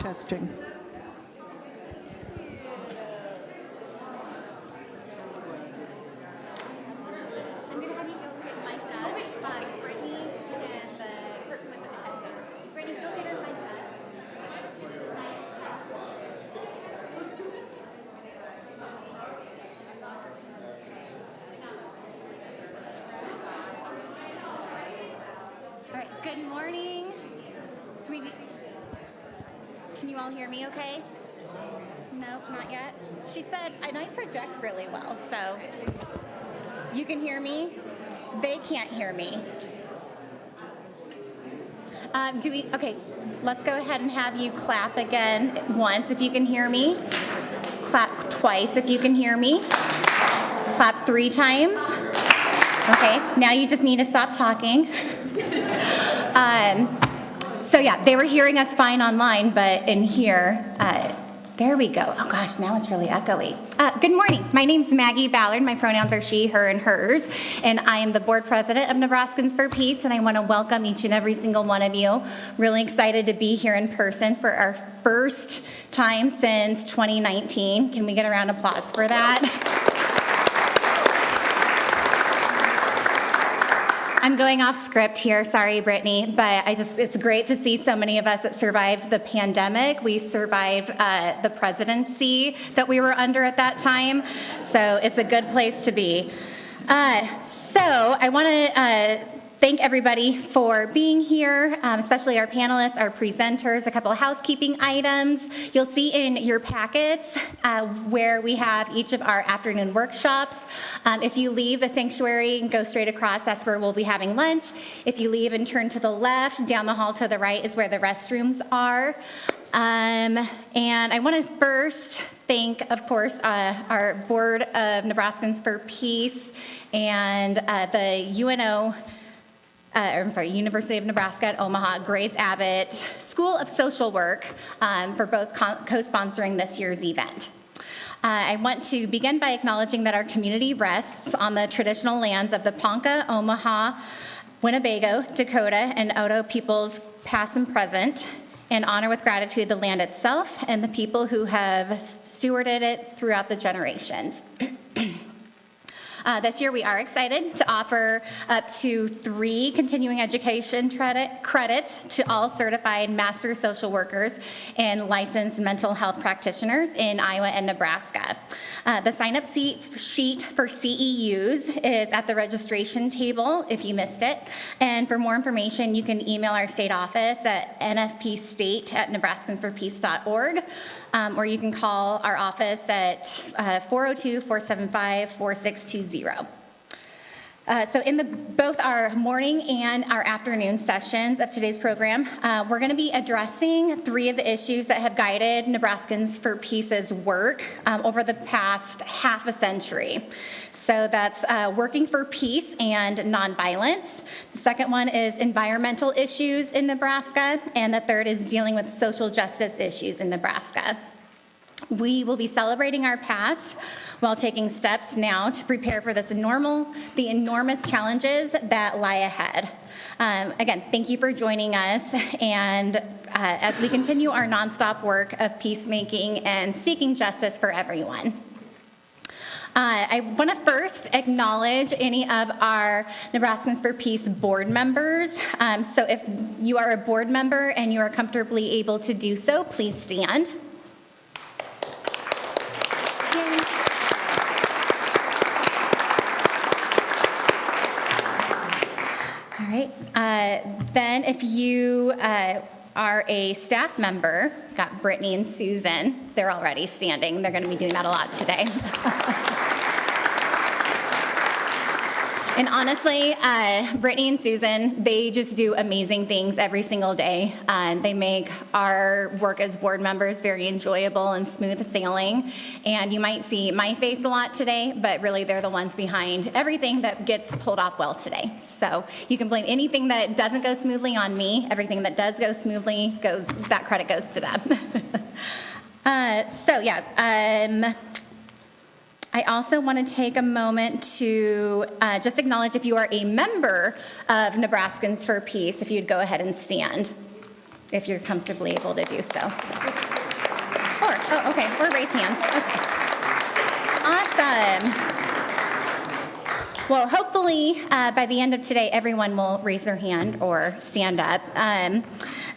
Testing. I'm going to have you go get mic'd up. Brittany and the person with the headphones. Brittany, go get her mic'd up. All right, good morning. Can you all hear me okay? No, not yet. She said, and I project really well, so you can hear me. They can't hear me. Okay, let's go ahead and have you clap again once if you can hear me. Clap twice if you can hear me. Clap 3 times. Okay, now you just need to stop talking. So yeah, they were hearing us fine online, but in here, there we go. Oh gosh, now it's really echoey. Good morning. My name's Maggie Ballard. My pronouns are she, her, and hers. And I am the board president of Nebraskans for Peace, and I want to welcome each and every single one of you. Really excited to be here in person for our first time since 2019. Can we get a round of applause for that? I'm going off script here, sorry, Brittany, but it's great to see so many of us that survived the pandemic. We survived the presidency that we were under at that time, so it's a good place to be. So I want to thank everybody for being here, especially our panelists, our presenters, a couple of housekeeping items. You'll see in your packets where we have each of our afternoon workshops. If you leave the sanctuary and go straight across, that's where we'll be having lunch. If you leave and turn to the left, down the hall to the right is where the restrooms are. And I want to first thank, of course, our Board of Nebraskans for Peace and the University of Nebraska at Omaha, Grace Abbott School of Social Work for both co-sponsoring this year's event. I want to begin by acknowledging that our community rests on the traditional lands of the Ponca, Omaha, Winnebago, Dakota, and Oto peoples past and present, and honor with gratitude the land itself and the people who have stewarded it throughout the generations. This year we are excited to offer up to 3 continuing education credits to all certified master social workers and licensed mental health practitioners in Iowa and Nebraska. The sign-up sheet for CEUs is at the registration table if you missed it. And for more information, you can email our state office at nfpstate@nebraskansforpeace.org. Or you can call our office at 402-475-4620. So in both our morning and our afternoon sessions of today's program, we're going to be addressing 3 of the issues that have guided Nebraskans for Peace's work over the past half a century. So that's working for peace and nonviolence. The second one is environmental issues in Nebraska, and the third is dealing with social justice issues in Nebraska. We will be celebrating our past while taking steps now to prepare for the enormous challenges that lie ahead. Again, thank you for joining us, and as we continue our nonstop work of peacemaking and seeking justice for everyone. I want to first acknowledge any of our Nebraskans for Peace board members. So if you are a board member and you are comfortably able to do so, please stand. All right. Then if you are a staff member, got Brittany and Susan, they're already standing. They're going to be doing that a lot today. And honestly, Brittany and Susan, they just do amazing things every single day. They make our work as board members very enjoyable and smooth sailing. And you might see my face a lot today, but really they're the ones behind everything that gets pulled off well today. So you can blame anything that doesn't go smoothly on me. Everything that does go smoothly, that credit goes to them. I also want to take a moment to just acknowledge if you are a member of Nebraskans for Peace, if you'd go ahead and stand, if you're comfortably able to do so. Oh, okay, or raise hands. Okay. Awesome. Well, hopefully by the end of today, everyone will raise their hand or stand up.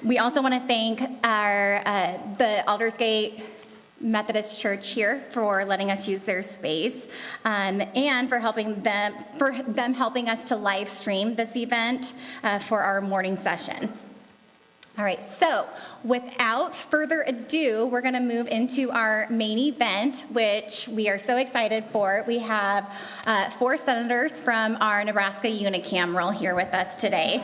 We also want to thank the Aldersgate Methodist Church here for letting us use their space and for them helping us to live stream this event for our morning session. All right, so without further ado, we're going to move into our main event, which we are so excited for. We have 4 senators from our Nebraska unicameral here with us today.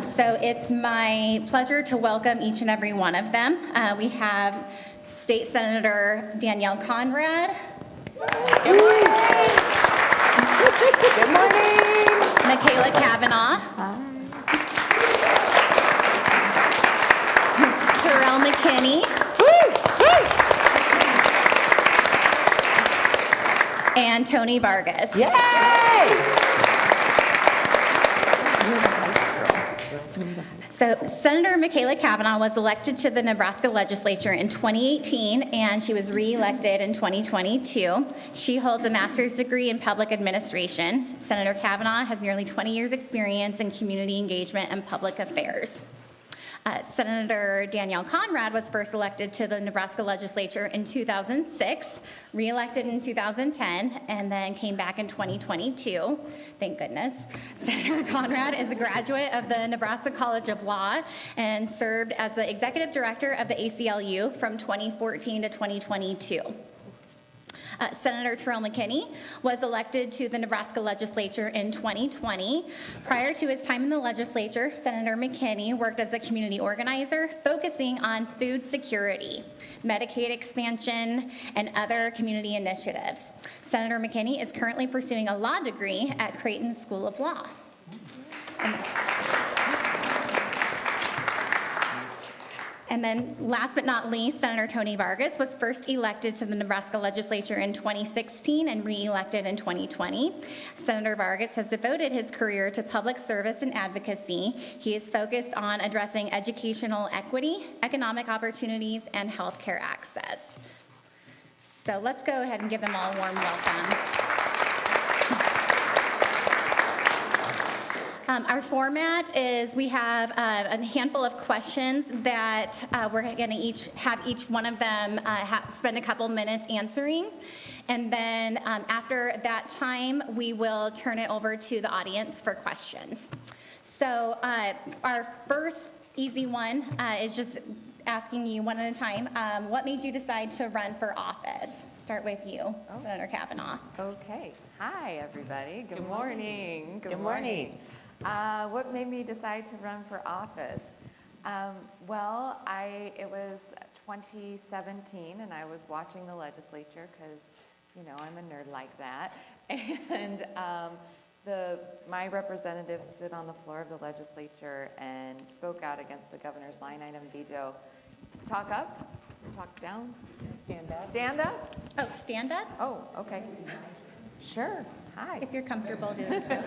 So it's my pleasure to welcome each and every one of them. We have State Senator Danielle Conrad. Good morning. Good morning. Michaela Cavanaugh. Hi. Terrell McKinney. And Tony Vargas. Yay! So Senator Michaela Cavanaugh was elected to the Nebraska legislature in 2018, and she was re-elected in 2022. She holds a master's degree in public administration. Senator Cavanaugh has nearly 20 years' experience in community engagement and public affairs. Senator Danielle Conrad was first elected to the Nebraska legislature in 2006, re-elected in 2010, and then came back in 2022. Thank goodness. Senator Conrad is a graduate of the Nebraska College of Law and served as the executive director of the ACLU from 2014 to 2022. Senator Terrell McKinney was elected to the Nebraska legislature in 2020. Prior to his time in the legislature, Senator McKinney worked as a community organizer, focusing on food security, Medicaid expansion, and other community initiatives. Senator McKinney is currently pursuing a law degree at Creighton School of Law. And then last but not least, Senator Tony Vargas was first elected to the Nebraska legislature in 2016 and re-elected in 2020. Senator Vargas has devoted his career to public service and advocacy. He is focused on addressing educational equity, economic opportunities, and healthcare access. So let's go ahead and give them all a warm welcome. Our format is we have a handful of questions that we're going to have each one of them spend a couple minutes answering. And then after that time, we will turn it over to the audience for questions. So our first easy one is just asking you one at a time. What made you decide to run for office? Start with you, Senator Cavanaugh. Okay. Hi, everybody. Good morning. Good morning. What made me decide to run for office? Well, it was 2017, and I was watching the legislature because, I'm a nerd like that. And my representative stood on the floor of the legislature and spoke out against the governor's line item veto. Talk up, talk down, stand up. Stand up? Oh, stand up? Oh, okay. Sure. Hi. If you're comfortable doing so.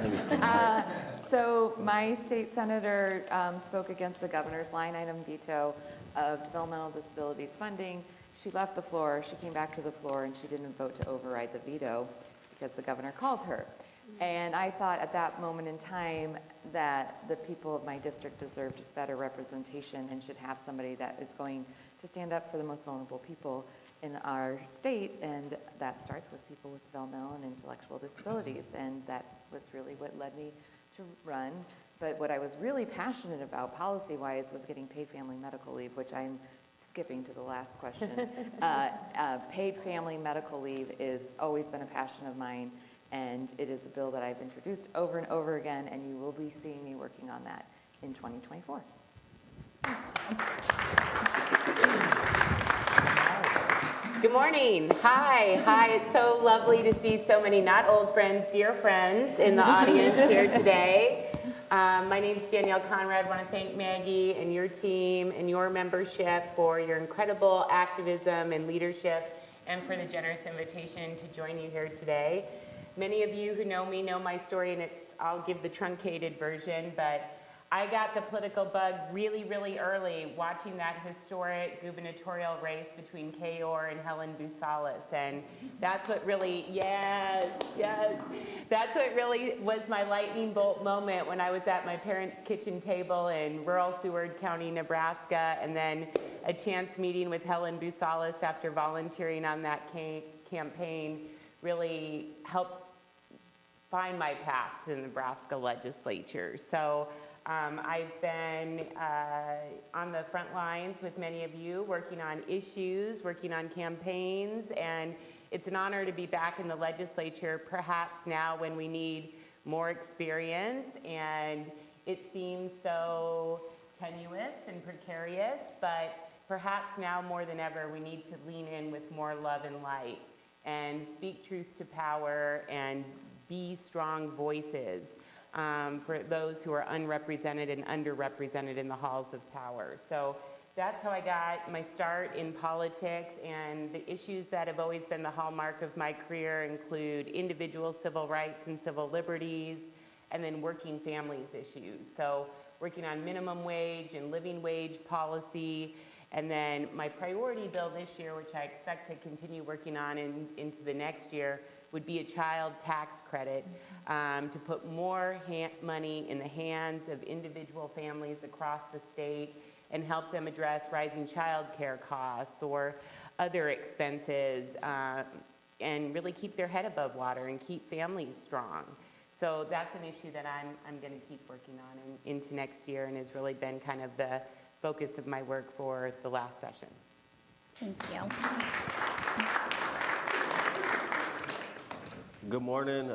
So my state senator spoke against the governor's line item veto of developmental disabilities funding. She left the floor, she came back to the floor, and she didn't vote to override the veto because the governor called her. And I thought at that moment in time that the people of my district deserved better representation and should have somebody that is going to stand up for the most vulnerable people in our state, and that starts with people with developmental and intellectual disabilities, and that was really what led me to run. But what I was really passionate about policy-wise was getting paid family medical leave, which I'm skipping to the last question. Paid family medical leave has always been a passion of mine, and it is a bill that I've introduced over and over again, and you will be seeing me working on that in 2024. Good morning. Hi. It's so lovely to see so many not old friends, dear friends in the audience here today. My name is Danielle Conrad. I want to thank Maggie and your team and your membership for your incredible activism and leadership, and for the generous invitation to join you here today. Many of you who know me know my story, and I'll give the truncated version, but I got the political bug really, really early watching that historic gubernatorial race between Kay Orr and Helen Busalis. And that's what really, yes, that's what really was my lightning bolt moment when I was at my parents' kitchen table in rural Seward County, Nebraska, and then a chance meeting with Helen Busalis after volunteering on that campaign really helped find my path to the Nebraska legislature. So I've been on the front lines with many of you, working on issues, working on campaigns, and it's an honor to be back in the legislature, perhaps now when we need more experience, and it seems so tenuous and precarious, but perhaps now more than ever we need to lean in with more love and light and speak truth to power and be strong voices for those who are unrepresented and underrepresented in the halls of power. So that's how I got my start in politics, and the issues that have always been the hallmark of my career include individual civil rights and civil liberties, and then working families issues. So working on minimum wage and living wage policy, and then my priority bill this year, which I expect to continue working on into the next year, would be a child tax credit to put more money in the hands of individual families across the state and help them address rising child care costs or other expenses and really keep their head above water and keep families strong. So that's an issue that I'm going to keep working on into next year, and has really been kind of the focus of my work for the last session. Thank you. Good morning.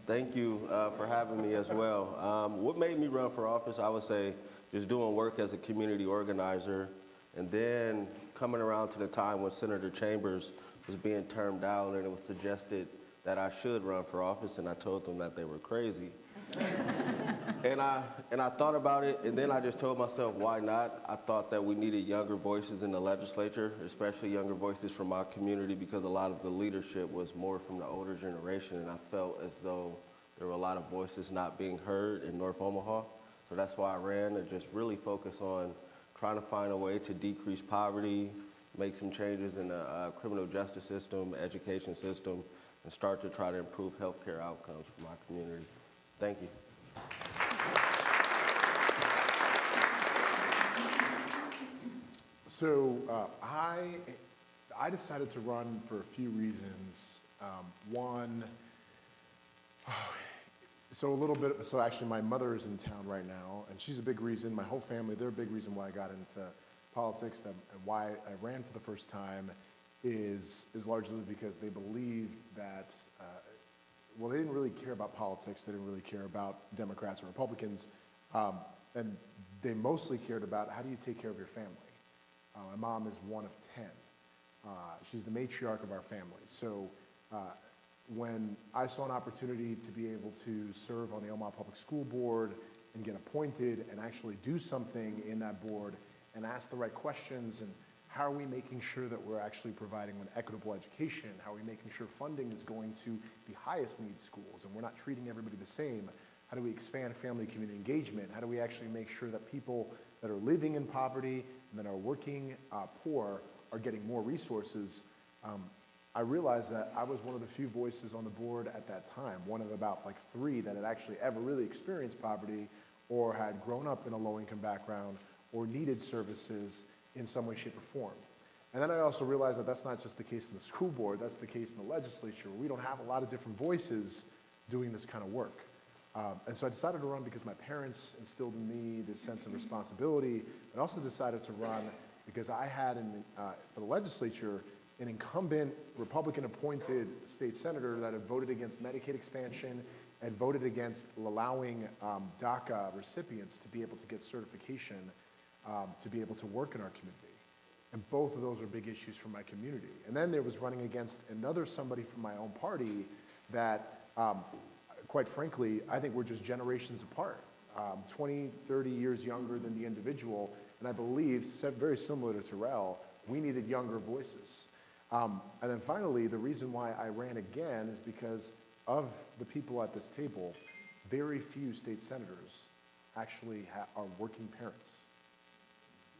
Thank you for having me as well. What made me run for office, I would say, just doing work as a community organizer, and then coming around to the time when Senator Chambers was being termed down and it was suggested that I should run for office, and I told them that they were crazy. And I thought about it, and then I just told myself, why not? I thought that we needed younger voices in the legislature, especially younger voices from my community, because a lot of the leadership was more from the older generation, and I felt as though there were a lot of voices not being heard in North Omaha. So that's why I ran, to just really focus on trying to find a way to decrease poverty, make some changes in the criminal justice system, education system, and start to try to improve healthcare outcomes for my community. Thank you. So I decided to run for a few reasons. One, so actually my mother is in town right now, and she's a big reason, my whole family, they're a big reason why I got into politics, and why I ran for the first time is largely because they believed that, well, they didn't really care about politics, they didn't really care about Democrats or Republicans, and they mostly cared about how do you take care of your family. My mom is one of 10. She's the matriarch of our family. So when I saw an opportunity to be able to serve on the Omaha Public School Board and get appointed and actually do something in that board and ask the right questions, and how are we making sure that we're actually providing an equitable education? How are we making sure funding is going to the highest need schools and we're not treating everybody the same? How do we expand family community engagement? How do we actually make sure that people that are living in poverty and that are working poor are getting more resources? I realized that I was one of the few voices on the board at that time, one of about like 3 that had actually ever really experienced poverty or had grown up in a low-income background or needed services in some way, shape, or form. And then I also realized that that's not just the case in the school board, that's the case in the legislature, where we don't have a lot of different voices doing this kind of work. And so I decided to run because my parents instilled in me this sense of responsibility, but also decided to run because I had, for the legislature, an incumbent Republican-appointed state senator that had voted against Medicaid expansion and voted against allowing DACA recipients to be able to get certification to be able to work in our community. And both of those are big issues for my community. And then there was running against somebody from my own party that, quite frankly, I think we're just generations apart. 20, 30 years younger than the individual, and I believe, very similar to Terrell, we needed younger voices. And then finally, the reason why I ran again is because of the people at this table, very few state senators actually are working parents,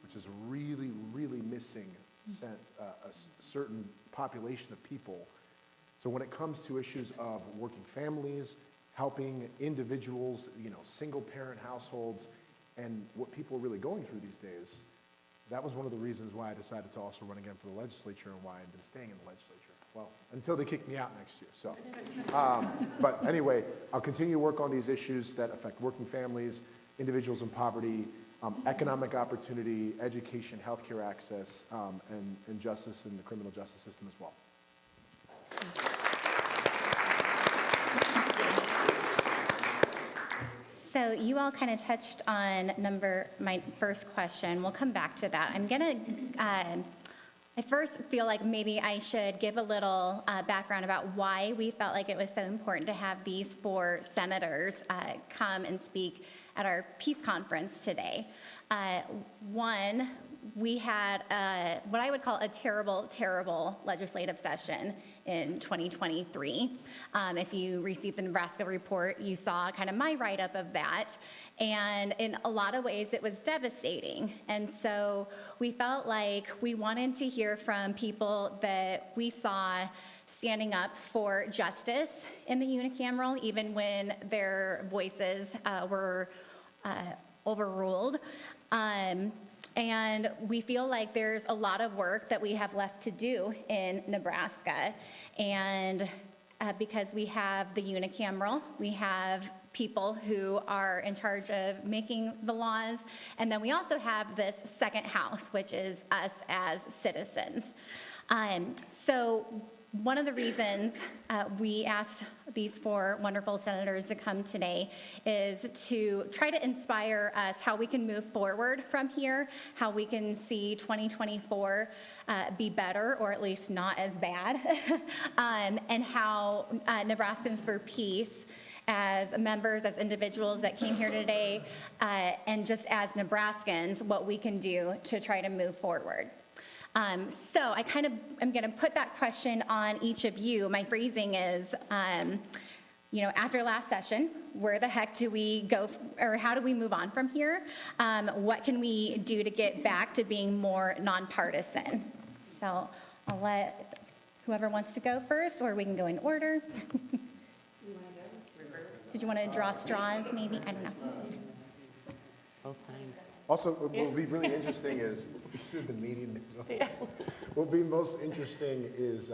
which is really, really missing a certain population of people. So when it comes to issues of working families, helping individuals, single parent households, and what people are really going through these days, that was one of the reasons why I decided to also run again for the legislature and why I've been staying in the legislature. Well, until they kick me out next year, so. But anyway, I'll continue to work on these issues that affect working families, individuals in poverty, economic opportunity, education, healthcare access, and justice in the criminal justice system as well. So you all kind of touched on my first question. We'll come back to that. I first feel like maybe I should give a little background about why we felt like it was so important to have these 4 senators come and speak at our peace conference today. One, we had what I would call a terrible, terrible legislative session in 2023. If you received the Nebraska report, you saw kind of my write-up of that. And in a lot of ways, it was devastating. And so we felt like we wanted to hear from people that we saw standing up for justice in the unicameral, even when their voices were overruled. And we feel like there's a lot of work that we have left to do in Nebraska. And because we have the unicameral, we have people who are in charge of making the laws, and then we also have this second house, which is us as citizens. So one of the reasons we asked these 4 wonderful senators to come today is to try to inspire us how we can move forward from here, how we can see 2024 be better, or at least not as bad, and how Nebraskans for Peace, as members, as individuals that came here today, and just as Nebraskans, what we can do to try to move forward. So I kind of am going to put that question on each of you. My phrasing is, after last session, where the heck do we go, or how do we move on from here? What can we do to get back to being more nonpartisan? So I'll let whoever wants to go first, or we can go in order. Did you want to draw straws, maybe? I don't know. Also, what will be really interesting is, this is the meeting. What will be most interesting is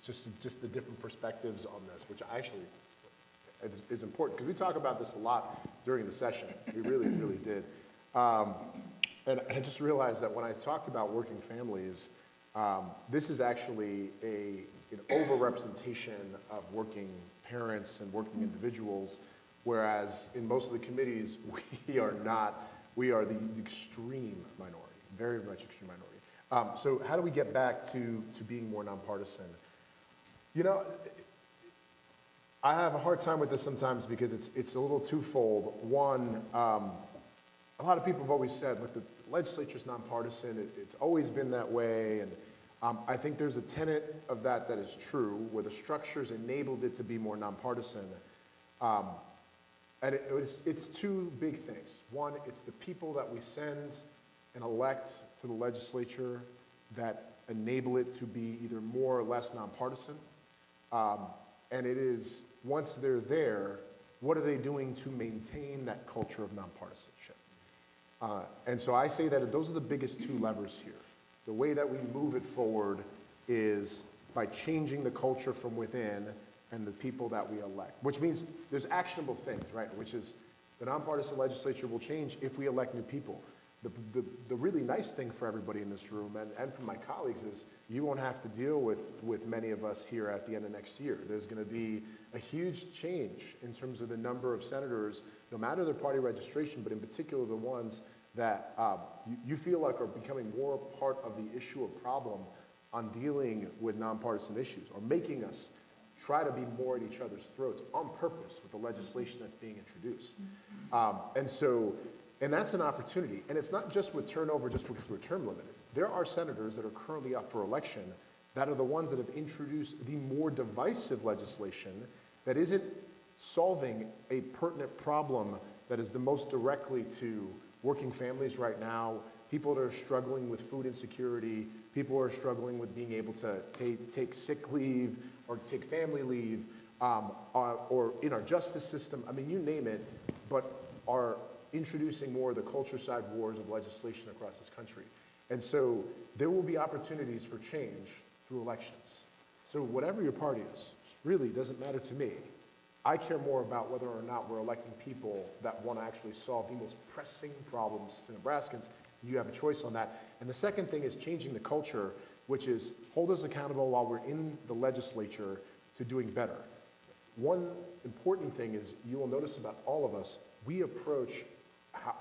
just the different perspectives on this, which actually is important, because we talk about this a lot during the session. We really, really did. And I just realized that when I talked about working families, this is actually an overrepresentation of working parents and working individuals, whereas in most of the committees, we are not. We are the extreme minority, very much extreme minority. So how do we get back to being more nonpartisan? I have a hard time with this sometimes because it's a little twofold. One, a lot of people have always said, look, the legislature's nonpartisan. It's always been that way. And I think there's a tenet of that is true, where the structures enabled it to be more nonpartisan. And it's 2 big things. One, it's the people that we send and elect to the legislature that enable it to be either more or less nonpartisan. And it is, once they're there, what are they doing to maintain that culture of nonpartisanship? And so I say that those are the biggest 2 levers here. The way that we move it forward is by changing the culture from within and the people that we elect, which means there's actionable things, right? Which is the nonpartisan legislature will change if we elect new people. The really nice thing for everybody in this room and for my colleagues is you won't have to deal with many of us here at the end of next year. There's going to be a huge change in terms of the number of senators, no matter their party registration, but in particular the ones that you feel like are becoming more part of the issue or problem on dealing with nonpartisan issues, or making us try to be more at each other's throats on purpose with the legislation that's being introduced. And that's an opportunity. And it's not just with turnover just because we're term limited. There are senators that are currently up for election that are the ones that have introduced the more divisive legislation that isn't solving a pertinent problem that is the most directly to working families right now, people that are struggling with food insecurity, people who are struggling with being able to take sick leave or take family leave, or in our justice system, I mean, you name it, but are introducing more of the culture side wars of legislation across this country. And so there will be opportunities for change through elections. So whatever your party is, really doesn't matter to me. I care more about whether or not we're electing people that want to actually solve the most pressing problems to Nebraskans. You have a choice on that. And the second thing is changing the culture, which is hold us accountable while we're in the legislature to doing better. One important thing is you will notice about all of us, we approach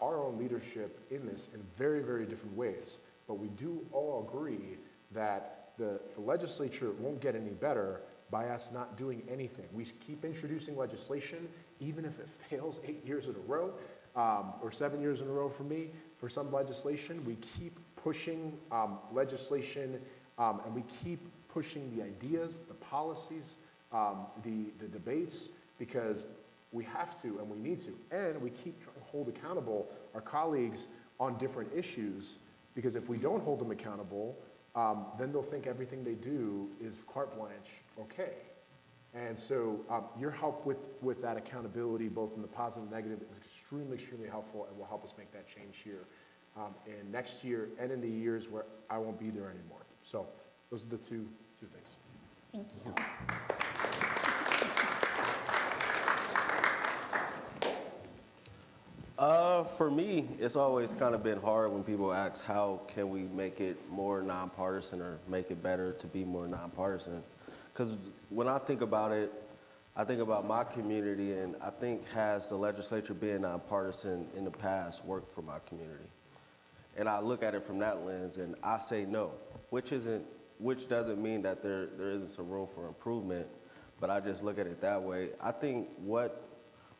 our own leadership in this in very, very different ways. But we do all agree that the legislature won't get any better by us not doing anything. We keep introducing legislation, even if it fails 8 years in a row, or 7 years in a row for me, for some legislation. We keep pushing legislation, and we keep pushing the ideas, the policies, the debates, because we have to and we need to. And we keep trying to hold accountable our colleagues on different issues, because if we don't hold them accountable, then they'll think everything they do is carte blanche okay. And so your help with that accountability, both in the positive and negative, is extremely, extremely helpful and will help us make that change here in next year and in the years where I won't be there anymore. So those are the two things. Thank you. For me, it's always kind of been hard when people ask how can we make it more nonpartisan or make it better to be more nonpartisan. Because when I think about it, I think about my community, and I think has the legislature being nonpartisan in the past worked for my community? And I look at it from that lens, and I say no, which doesn't mean that there isn't some room for improvement, but I just look at it that way. I think what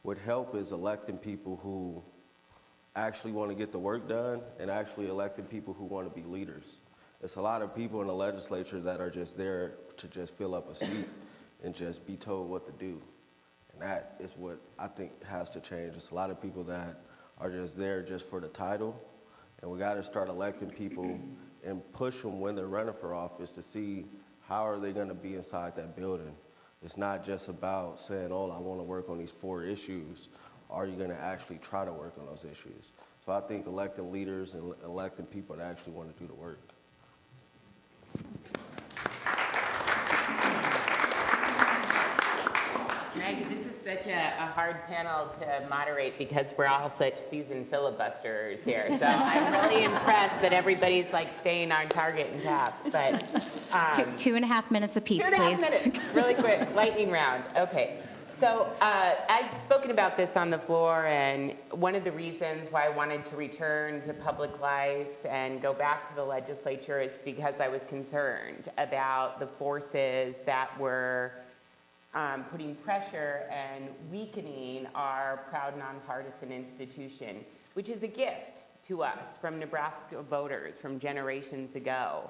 would help is electing people who actually want to get the work done and actually electing people who want to be leaders. It's a lot of people in the legislature that are just there to just fill up a seat and just be told what to do. And that is what I think has to change. It's a lot of people that are just there just for the title, and we got to start electing people and push them when they're running for office to see how are they going to be inside that building. It's not just about saying, oh, I want to work on these 4 issues. Are you going to actually try to work on those issues? So I think electing leaders and electing people that actually want to do the work. Maggie, this is such a hard panel to moderate because we're all such seasoned filibusters here. So I'm really impressed that everybody's like staying on target and task. But 2.5 minutes apiece, please. 2.5 minutes, really quick, lightning round. Okay. So I've spoken about this on the floor, and one of the reasons why I wanted to return to public life and go back to the legislature is because I was concerned about the forces that were putting pressure and weakening our proud nonpartisan institution, which is a gift to us from Nebraska voters from generations ago.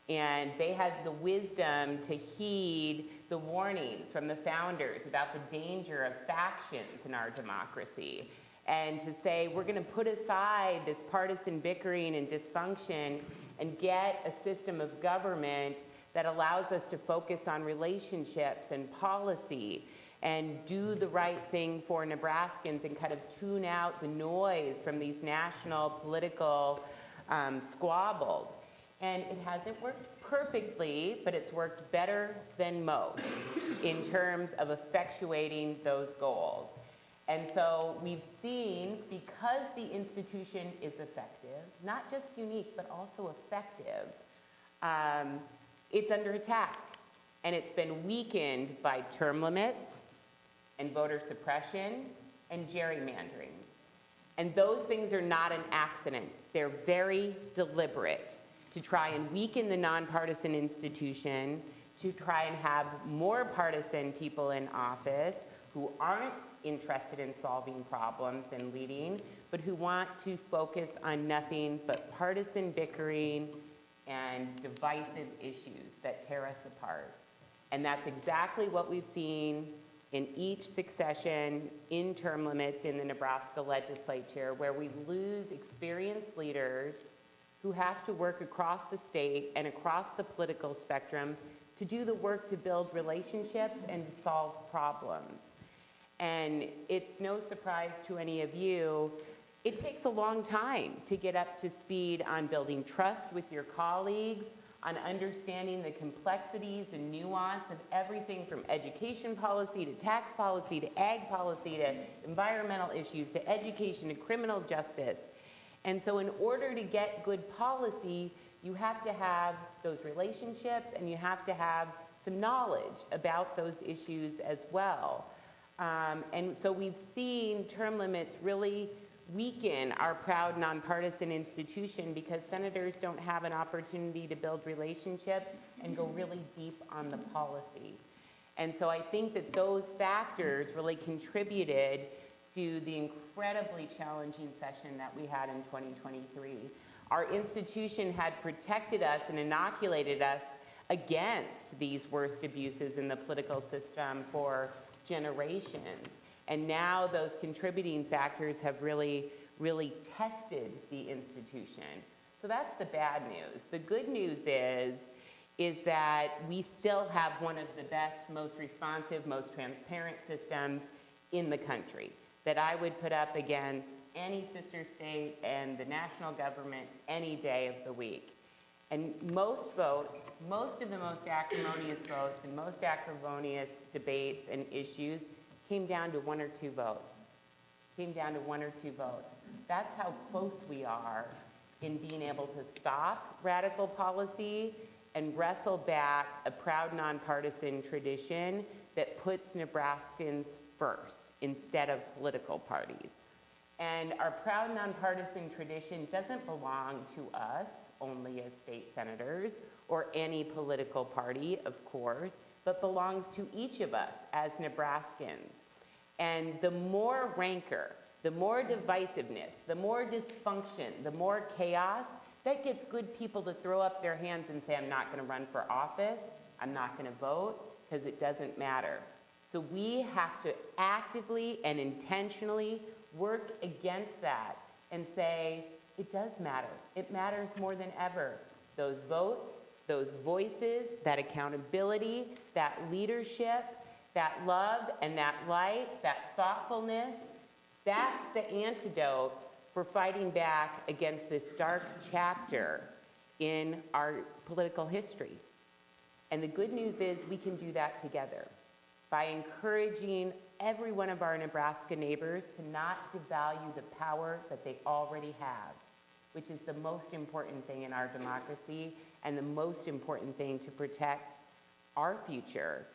And they had the wisdom to heed the warnings from the founders about the danger of factions in our democracy, and to say we're going to put aside this partisan bickering and dysfunction and get a system of government that allows us to focus on relationships and policy and do the right thing for Nebraskans and kind of tune out the noise from these national political squabbles. And it hasn't worked perfectly, but it's worked better than most in terms of effectuating those goals. And so we've seen, because the institution is effective, not just unique, but also effective, it's under attack. And it's been weakened by term limits and voter suppression and gerrymandering. And those things are not an accident. They're very deliberate to try and weaken the nonpartisan institution, to try and have more partisan people in office who aren't interested in solving problems and leading, but who want to focus on nothing but partisan bickering and divisive issues that tear us apart. And that's exactly what we've seen in each succession in term limits in the Nebraska legislature, where we lose experienced leaders who have to work across the state and across the political spectrum to do the work to build relationships and to solve problems. And it's no surprise to any of you, it takes a long time to get up to speed on building trust with your colleagues, on understanding the complexities and nuance of everything from education policy to tax policy to ag policy to environmental issues to education to criminal justice. And so in order to get good policy, you have to have those relationships and you have to have some knowledge about those issues as well. And so we've seen term limits really weaken our proud nonpartisan institution because senators don't have an opportunity to build relationships and go really deep on the policy. And so I think that those factors really contributed to the incredibly challenging session that we had in 2023. Our institution had protected us and inoculated us against these worst abuses in the political system for generations. And now those contributing factors have really tested the institution. So that's the bad news. The good news is that we still have one of the best, most responsive, most transparent systems in the country that I would put up against any sister state and the national government any day of the week. And most votes, most of the most acrimonious votes and most acrimonious debates and issues came down to one or two votes. That's how close we are in being able to stop radical policy and wrestle back a proud nonpartisan tradition that puts Nebraskans first instead of political parties. And our proud nonpartisan tradition doesn't belong to us only as state senators or any political party, of course, but belongs to each of us as Nebraskans. And the more rancor, the more divisiveness, the more dysfunction, the more chaos, that gets good people to throw up their hands and say, I'm not going to run for office, I'm not going to vote, because it doesn't matter. So we have to actively and intentionally work against that and say, it does matter. It matters more than ever. Those votes, those voices, that accountability, that leadership, that love and that light, that thoughtfulness, that's the antidote for fighting back against this dark chapter in our political history. And the good news is we can do that together by encouraging every one of our Nebraska neighbors to not devalue the power that they already have, which is the most important thing in our democracy and the most important thing to protect our future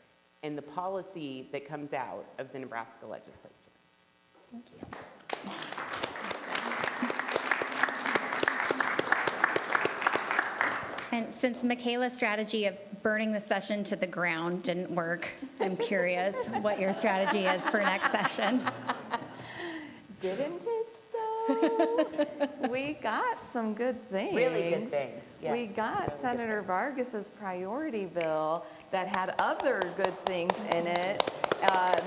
and the policy that comes out of the Nebraska legislature. Thank you. And since Michaela's strategy of burning the session to the ground didn't work, I'm curious what your strategy is for next session. Didn't it though? We got some good things. Really good things. Yes. We got Senator Vargas's priority bill that had other good things in it.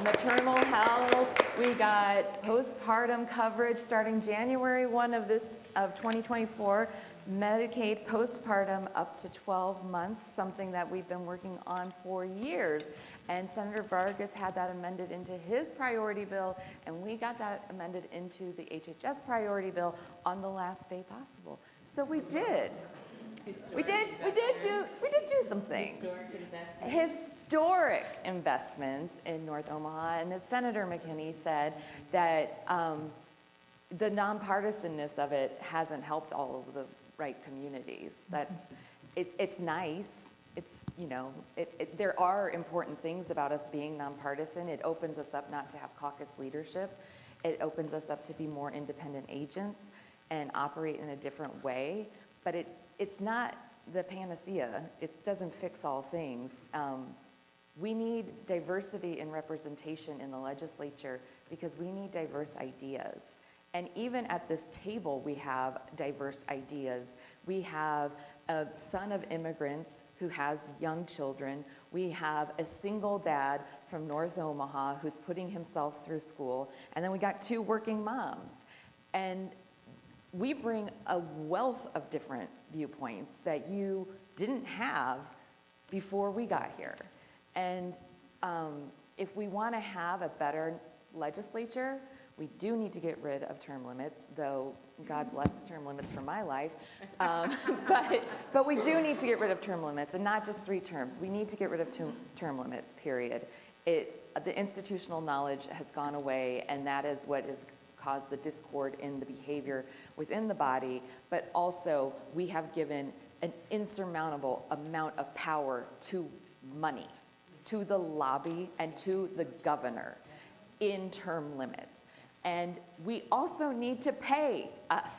Maternal health, we got postpartum coverage starting January 1 of 2024, Medicaid postpartum up to 12 months, something that we've been working on for years. And Senator Vargas had that amended into his priority bill, and we got that amended into the HHS priority bill on the last day possible. So we did. We did do some things. Historic investments in North Omaha, and as Senator McKinney said, that the nonpartisanness of it hasn't helped all of the right communities. It's nice. It's, you know, there are important things about us being nonpartisan. It opens us up not to have caucus leadership. It opens us up to be more independent agents and operate in a different way. But it's not the panacea. It doesn't fix all things. We need diversity and representation in the legislature because we need diverse ideas. And even at this table, we have diverse ideas. We have a son of immigrants who has young children. We have a single dad from North Omaha who's putting himself through school. And then we got 2 working moms. And we bring a wealth of different viewpoints that you didn't have before we got here. And if we want to have a better legislature, we do need to get rid of term limits, though God bless term limits for my life. But we do need to get rid of term limits, and not just 3 terms. We need to get rid of term limits, period. The institutional knowledge has gone away, and that is what has caused the discord in the behavior within the body. But also, we have given an insurmountable amount of power to money, to the lobby, and to the governor in term limits. And we also need to pay us.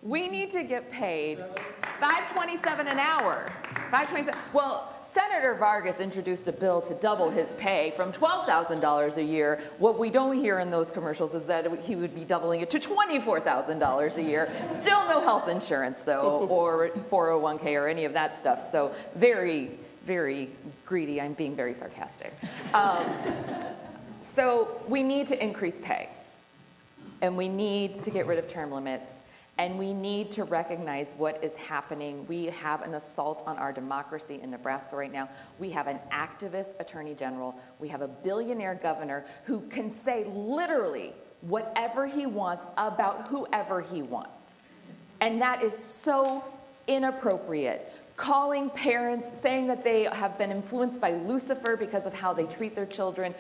We need to get paid $5.27 an hour. $5.27. Well, Senator Vargas introduced a bill to double his pay from $12,000 a year. What we don't hear in those commercials is that he would be doubling it to $24,000 a year. Still no health insurance, though, or 401k or any of that stuff. So very, very greedy. I'm being very sarcastic. So we need to increase pay, and we need to get rid of term limits, and we need to recognize what is happening. We have an assault on our democracy in Nebraska right now. We have an activist attorney general. We have a billionaire governor who can say literally whatever he wants about whoever he wants. And that is so inappropriate. Calling parents, saying that they have been influenced by Lucifer because of how they treat their children,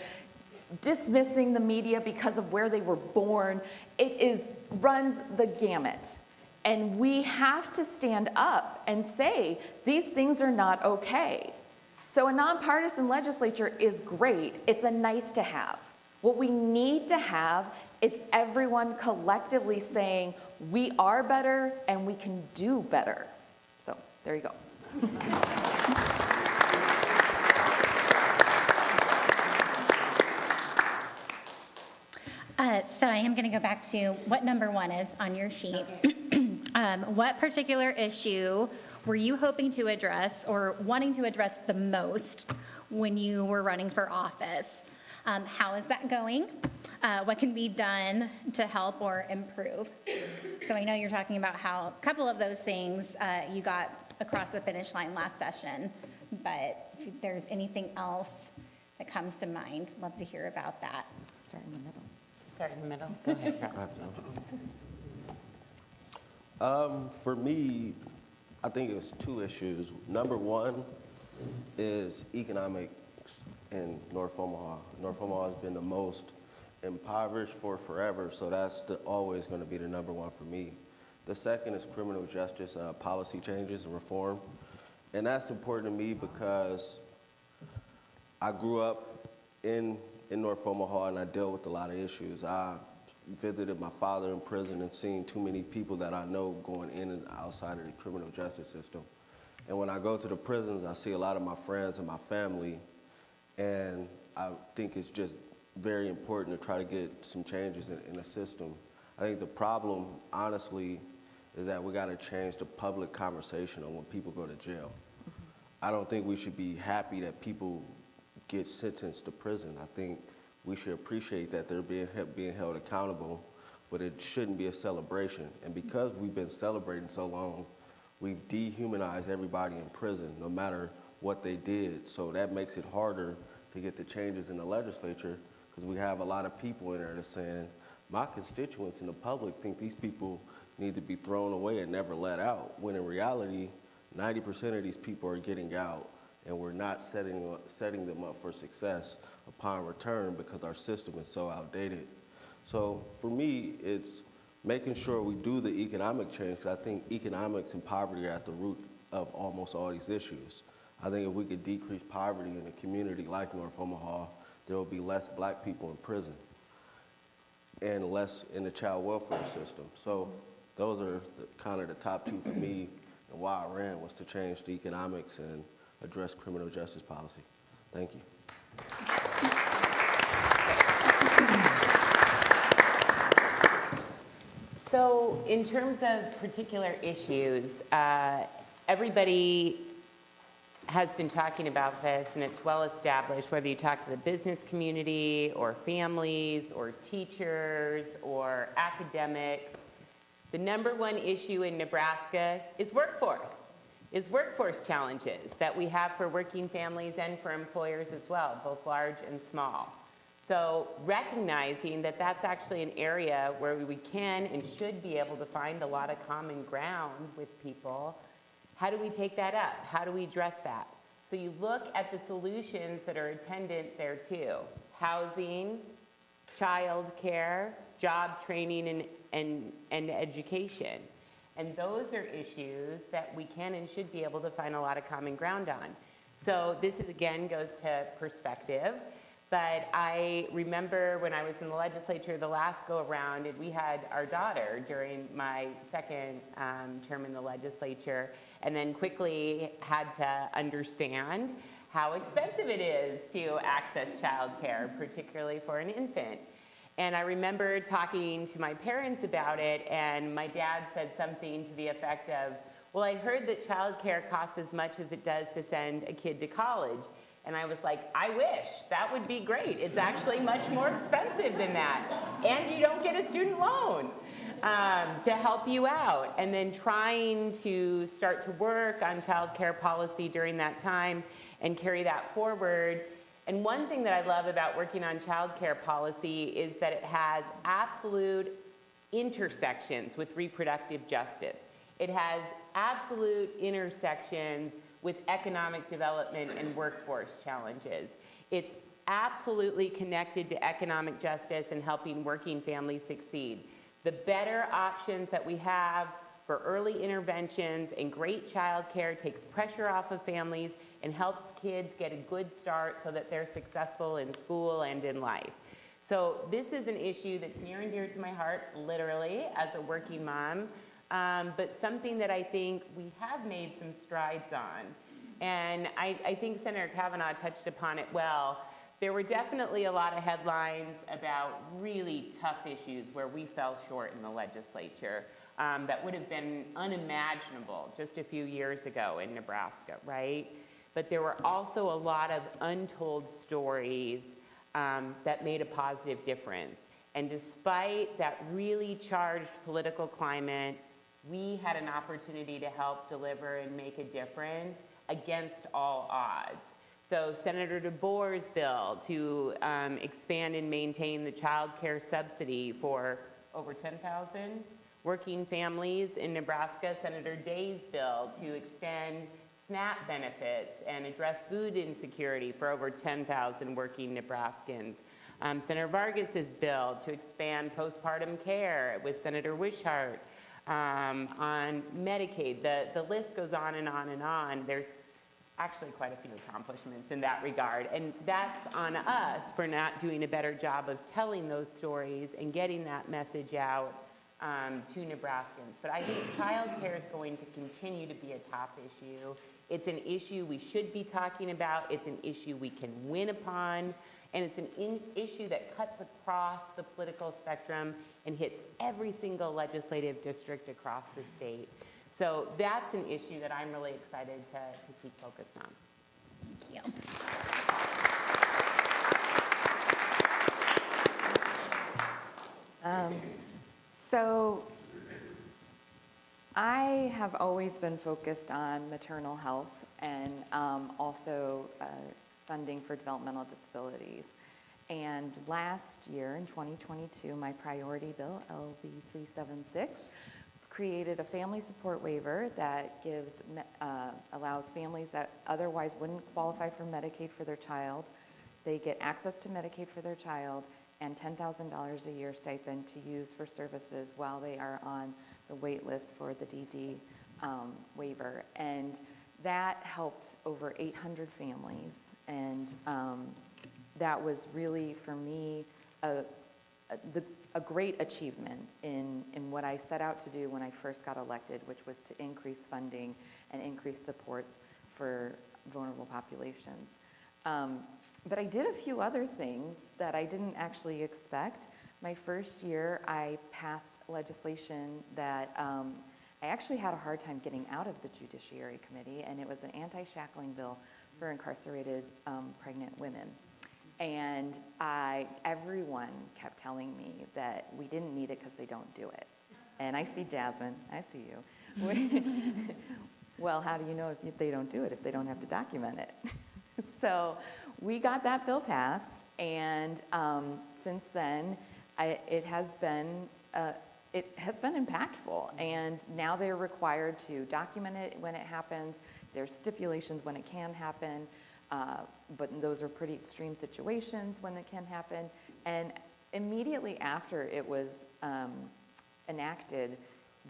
dismissing the media because of where they were born. It runs the gamut. And we have to stand up and say, these things are not okay. So a nonpartisan legislature is great. It's a nice to have. What we need to have is everyone collectively saying, we are better and we can do better. So there you go. So I am going to go back to what number 1 is on your sheet. What particular issue were you hoping to address or wanting to address the most when you were running for office? How is that going? What can be done to help or improve? So I know you're talking about how a couple of those things you got across the finish line last session, but if there's anything else that comes to mind, love to hear about that. Start in the middle. Start in the middle. Go ahead, Rob. For me, I think it's 2 issues. Number 1 is economics in North Omaha. North Omaha has been the most impoverished for forever, so that's always going to be the number 1 for me. The second is criminal justice policy changes and reform. And that's important to me because I grew up in North Omaha and I dealt with a lot of issues. I visited my father in prison and seen too many people that I know going in and outside of the criminal justice system. And when I go to the prisons, I see a lot of my friends and my family, and I think it's just very important to try to get some changes in the system. I think the problem, honestly, is that we got to change the public conversation on when people go to jail. I don't think we should be happy that people get sentenced to prison. I think we should appreciate that they're being held accountable, but it shouldn't be a celebration. And because we've been celebrating so long, we've dehumanized everybody in prison, no matter what they did. So that makes it harder to get the changes in the legislature, because we have a lot of people in there that's saying, my constituents and the public think these people need to be thrown away and never let out, when in reality, 90% of these people are getting out, and we're not setting them up for success upon return because our system is so outdated. So for me, it's making sure we do the economic change, because I think economics and poverty are at the root of almost all these issues. I think if we could decrease poverty in a community like North Omaha, there will be less black people in prison and less in the child welfare system. So those are kind of the top 2 for me, and why I ran was to change the economics and address criminal justice policy. Thank you. So in terms of particular issues, everybody has been talking about this, and it's well established, whether you talk to the business community or families or teachers or academics. The number one issue in Nebraska is workforce challenges that we have for working families and for employers as well, both large and small. So recognizing that that's actually an area where we can and should be able to find a lot of common ground with people, how do we take that up? How do we address that? So you look at the solutions that are attendant there too. Housing, child care, job training, and education. And those are issues that we can and should be able to find a lot of common ground on. So this is, again, goes to perspective. But I remember when I was in the legislature the last go around, and we had our daughter during my second term in the legislature, and then quickly had to understand how expensive it is to access childcare, particularly for an infant. And I remember talking to my parents about it, and my dad said something to the effect of, well, I heard that childcare costs as much as it does to send a kid to college. And I was like, I wish, that would be great. It's actually much more expensive than that. And you don't get a student loan to help you out. And then trying to start to work on child care policy during that time and carry that forward. And one thing that I love about working on child care policy is that it has absolute intersections with reproductive justice. It has absolute intersections with economic development and workforce challenges. It's absolutely connected to economic justice and helping working families succeed. The better options that we have for early interventions and great child care takes pressure off of families and helps kids get a good start so that they're successful in school and in life. So this is an issue that's near and dear to my heart, literally, as a working mom. But something that I think we have made some strides on. And I think Senator Kavanaugh touched upon it well. There were definitely a lot of headlines about really tough issues where we fell short in the legislature that would have been unimaginable just a few years ago in Nebraska, right? But there were also a lot of untold stories that made a positive difference. And despite that really charged political climate, we had an opportunity to help deliver and make a difference against all odds. So Senator DeBoer's bill to expand and maintain the child care subsidy for over 10,000 working families in Nebraska. Senator Day's bill to extend SNAP benefits and address food insecurity for over 10,000 working Nebraskans. Senator Vargas's bill to expand postpartum care with Senator Wishart. On Medicaid, the list goes on and on and on. There's actually quite a few accomplishments in that regard. And that's on us for not doing a better job of telling those stories and getting that message out to Nebraskans. But I think child care is going to continue to be a top issue. It's an issue we should be talking about. It's an issue we can win upon. And it's an issue that cuts across the political spectrum and hits every single legislative district across the state. So that's an issue that I'm really excited to keep focused on. Thank you. So I have always been focused on maternal health and also funding for developmental disabilities. And last year, in 2022, my priority bill, LB 376, created a family support waiver that gives, allows families that otherwise wouldn't qualify for Medicaid for their child, they get access to Medicaid for their child and $10,000 a year stipend to use for services while they are on the wait list for the DD waiver. And that helped over 800 families. And that was really, for me, a great achievement in what I set out to do when I first got elected, which was to increase funding and increase supports for vulnerable populations. But I did a few other things that I didn't actually expect, My first year, I passed legislation that I actually had a hard time getting out of the Judiciary Committee, and it was an anti-shackling bill for incarcerated pregnant women. And everyone kept telling me that we didn't need it because they don't do it. And I see Jasmine, I see you. Well, how do you know if they don't do it, if they don't have to document it? So we got that bill passed, and since then, it has been impactful. And now they're required to document it when it happens. There's stipulations when it can happen, but those are pretty extreme situations when it can happen. And immediately after it was enacted,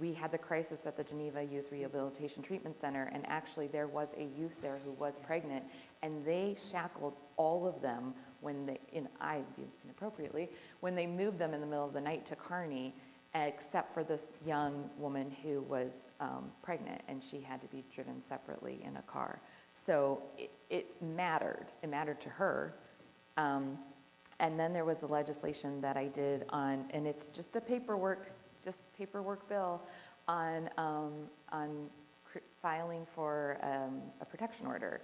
we had the crisis at the Geneva Youth Rehabilitation Treatment Center, and actually there was a youth there who was pregnant, and they shackled all of them when they, I viewed inappropriately, when they moved them in the middle of the night to Kearney, except for this young woman who was pregnant, and she had to be driven separately in a car. So it mattered. It mattered to her. And then there was the legislation that I did on, and it's just a paperwork bill on filing for a protection order.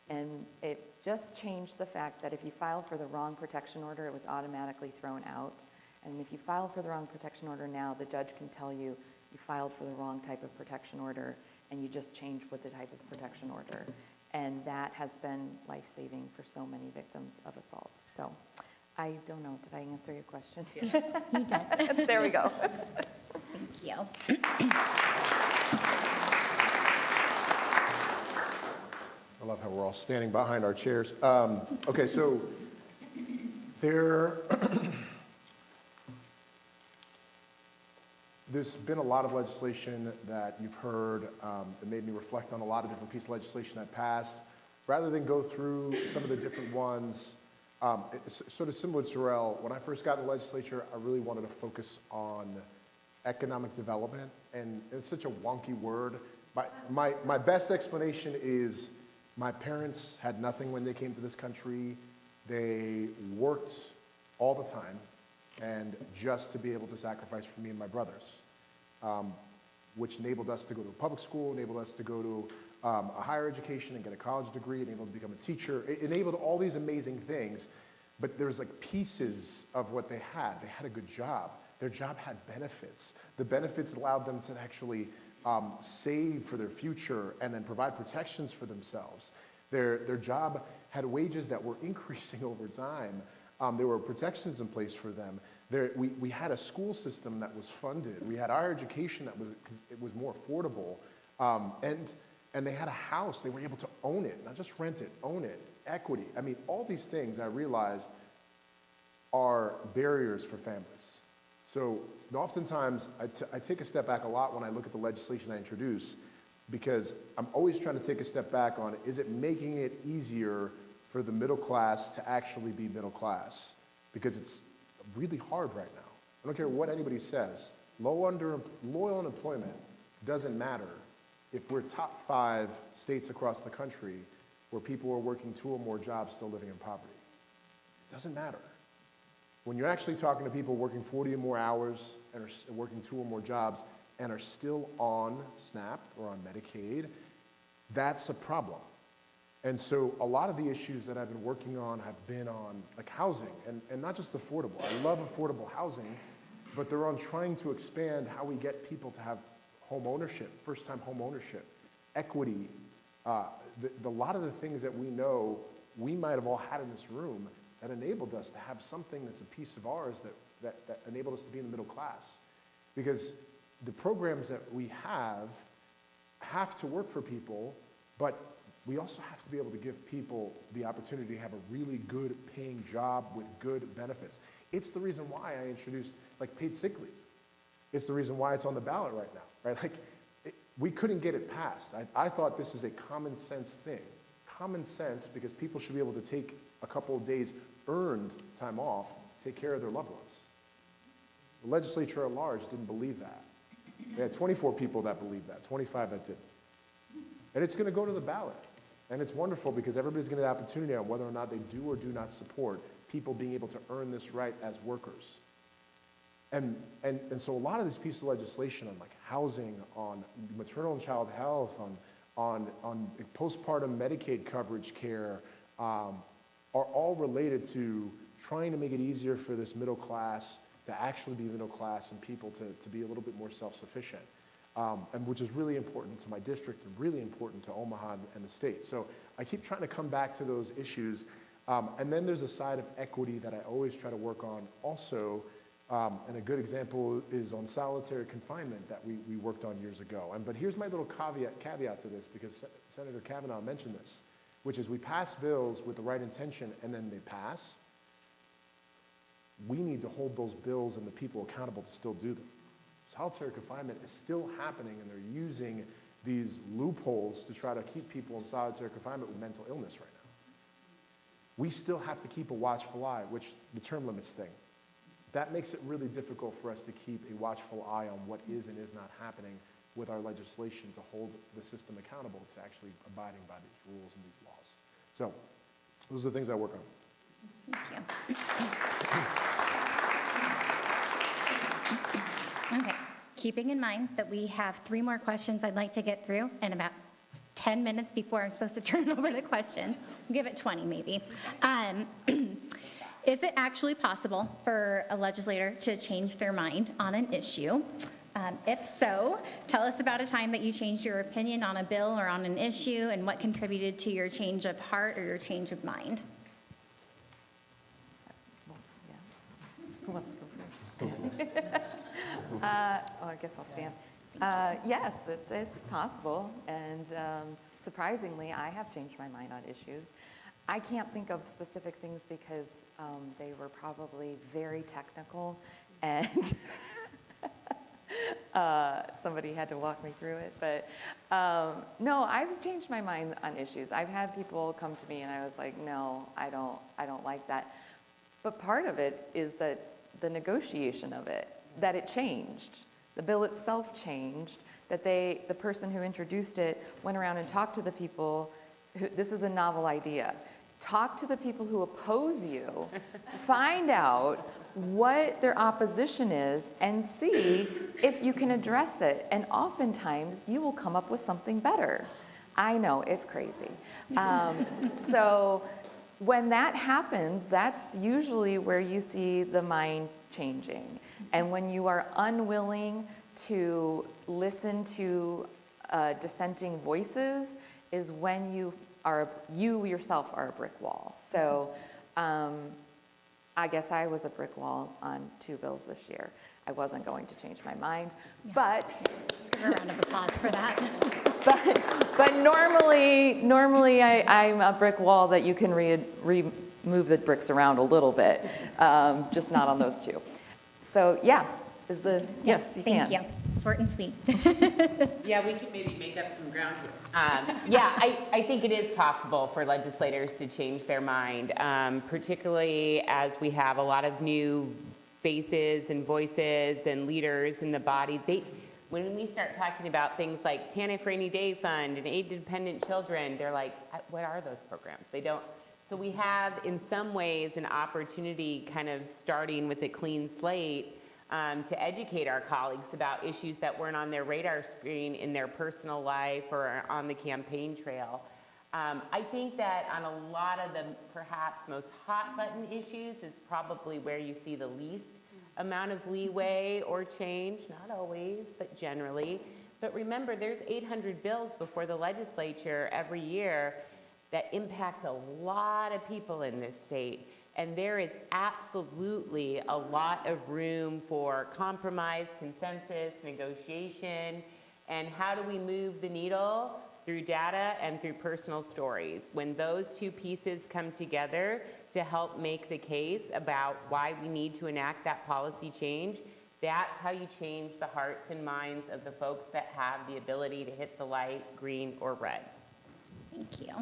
And it just changed the fact that if you filed for the wrong protection order, it was automatically thrown out. And if you file for the wrong protection order now, the judge can tell you you filed for the wrong type of protection order, and you just changed with the type of protection order. And that has been life-saving for so many victims of assault. So I don't know, did I answer your question? You did. There we go. Thank you. I love how we're all standing behind our chairs. Okay, so there's been a lot of legislation that you've heard that made me reflect on a lot of different pieces of legislation that passed. Rather than go through some of the different ones, it's sort of similar to Terrell, when I first got in the legislature, I really wanted to focus on economic development, and it's such a wonky word. My best explanation is my parents had nothing when they came to this country. They worked all the time, and just to be able to sacrifice for me and my brothers, which enabled us to go to a public school, enabled us to go to a higher education and get a college degree, enabled to become a teacher. It enabled all these amazing things, but there was like pieces of what they had. They had a good job. Their job had benefits. The benefits allowed them to actually save for their future and then provide protections for themselves. Their job had wages that were increasing over time. There were protections in place for them. We had a school system that was funded. We had higher education that was more affordable. And they had a house. They were able to own it, not just rent it, own it, equity. I mean, all these things I realized are barriers for families. So oftentimes, I take a step back a lot when I look at the legislation I introduce, because I'm always trying to take a step back on, is it making it easier for the middle class to actually be middle class? Because it's really hard right now. I don't care what anybody says. Low unemployment doesn't matter if we're top 5 states across the country where people are working 2 or more jobs still living in poverty. It doesn't matter. When you're actually talking to people working 40 or more hours and are working 2 or more jobs and are still on SNAP or on Medicaid, that's a problem. And so a lot of the issues that I've been working on have been on like housing, and not just affordable. I love affordable housing, but they're on trying to expand how we get people to have home ownership, first-time home ownership, equity, a lot of the things that we know we might have all had in this room that enabled us to have something that's a piece of ours that enabled us to be in the middle class. Because the programs that we have to work for people, but we also have to be able to give people the opportunity to have a really good paying job with good benefits. It's the reason why I introduced like paid sick leave. It's the reason why it's on the ballot right now, right? Like we couldn't get it passed. I thought this is a common sense thing. Common sense because people should be able to take a couple of days earned time off to take care of their loved ones. The legislature at large didn't believe that. They had 24 people that believed that, 25 that didn't. And it's going to go to the ballot. And it's wonderful because everybody's going to have the opportunity on whether or not they do or do not support people being able to earn this right as workers. And so a lot of these pieces of legislation on like housing, on maternal and child health, on postpartum Medicaid coverage care, are all related to trying to make it easier for this middle class to actually be middle class and people to be a little bit more self-sufficient, and which is really important to my district and really important to Omaha and the state. So I keep trying to come back to those issues. And then there's a side of equity that I always try to work on also. And a good example is on solitary confinement that we worked on years ago. But here's my little caveat to this, because Senator Kavanaugh mentioned this, which is we pass bills with the right intention and then they pass. We need to hold those bills and the people accountable to still do them. Solitary confinement is still happening, and they're using these loopholes to try to keep people in solitary confinement with mental illness right now. We still have to keep a watchful eye, which the term limits thing. That makes it really difficult for us to keep a watchful eye on what is and is not happening with our legislation to hold the system accountable to actually abiding by these rules and these laws. So those are the things I work on. Thank you. Okay, keeping in mind that we have 3 more questions I'd like to get through in about 10 minutes before I'm supposed to turn it over to questions. We'll give it 20 maybe. Is it actually possible for a legislator to change their mind on an issue? If so, tell us about a time that you changed your opinion on a bill or on an issue, and what contributed to your change of heart or your change of mind. Who wants to go first? I guess I'll stand. Yes, it's possible, and surprisingly, I have changed my mind on issues. I can't think of specific things because they were probably very technical, and somebody had to walk me through it. But no, I've changed my mind on issues. I've had people come to me, and I was like, no, I don't like that. But part of it is that the negotiation of it, that it changed. The bill itself changed, that the person who introduced it went around and talked to the people this is a novel idea. Talk to the people who oppose you, find out what their opposition is, and see if you can address it. And oftentimes, you will come up with something better. I know, it's crazy. So when that happens, that's usually where you see the mind changing. And when you are unwilling to listen to dissenting voices is when you yourself are a brick wall. So I guess I was a brick wall on 2 bills this year. I wasn't going to change my mind, but Let's give a round of applause for that. but normally I'm a brick wall that you can remove the bricks around a little bit, just not on those 2. So yeah, yes, you can. Thank you. Short and sweet. Yeah, we could maybe make up some ground here. Yeah, I think it is possible for legislators to change their mind, particularly as we have a lot of new faces and voices and leaders in the body. When we start talking about things like TANF Rainy Day Fund and aid to dependent children, they're like, what are those programs? They don't. So we have, in some ways, an opportunity kind of starting with a clean slate to educate our colleagues about issues that weren't on their radar screen in their personal life or on the campaign trail. I think that on a lot of the perhaps most hot button issues is probably where you see the least amount of leeway or change, not always, but generally. But remember, there's 800 bills before the legislature every year that impact a lot of people in this state. And there is absolutely a lot of room for compromise, consensus, negotiation, and how do we move the needle through data and through personal stories. When those 2 pieces come together to help make the case about why we need to enact that policy change, that's how you change the hearts and minds of the folks that have the ability to hit the light, green or red. Thank you.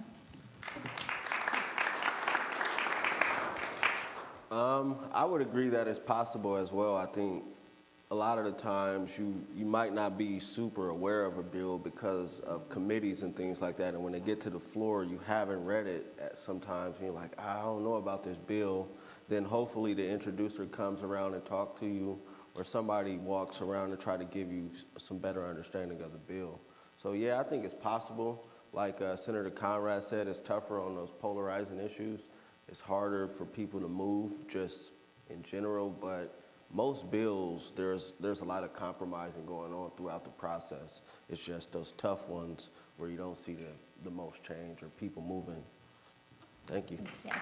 I would agree that it's possible as well. I think a lot of the times you might not be super aware of a bill because of committees and things like that. And when they get to the floor, you haven't read it sometimes. And you're like, I don't know about this bill. Then hopefully the introducer comes around and talks to you, or somebody walks around and try to give you some better understanding of the bill. So yeah, I think it's possible. Like Senator Conrad said, it's tougher on those polarizing issues. It's harder for people to move just in general, but most bills, there's a lot of compromising going on throughout the process. It's just those tough ones where you don't see the most change or people moving. Thank you. Yeah.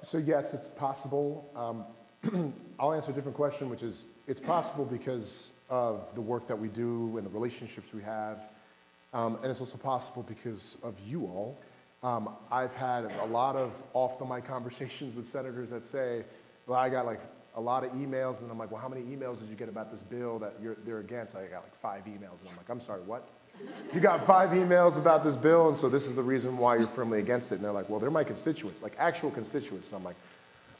So yes, it's possible. I'll answer a different question, which is, it's possible because of the work that we do and the relationships we have, and it's also possible because of you all. I've had a lot of off-the-mic conversations with senators that say, well, I got like a lot of emails, and I'm like, well, how many emails did you get about this bill that they're against? I got like 5 emails, and I'm like, I'm sorry, what? You got 5 emails about this bill, and so this is the reason why you're firmly against it. And they're like, well, they're my constituents, like actual constituents. And I'm like,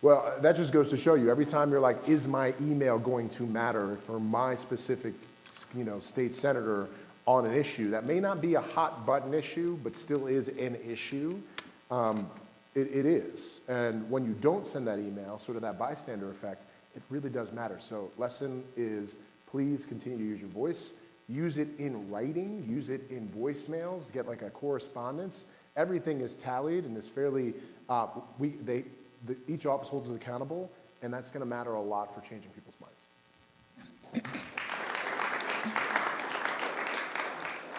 well, that just goes to show you, every time you're like, is my email going to matter for my specific, state senator on an issue that may not be a hot button issue, but still is an issue, it is. And when you don't send that email, sort of that bystander effect, it really does matter. So lesson is, please continue to use your voice. Use it in writing, use it in voicemails, get like a correspondence. Everything is tallied and is fairly, each office holds it accountable, and that's gonna matter a lot for changing people's minds.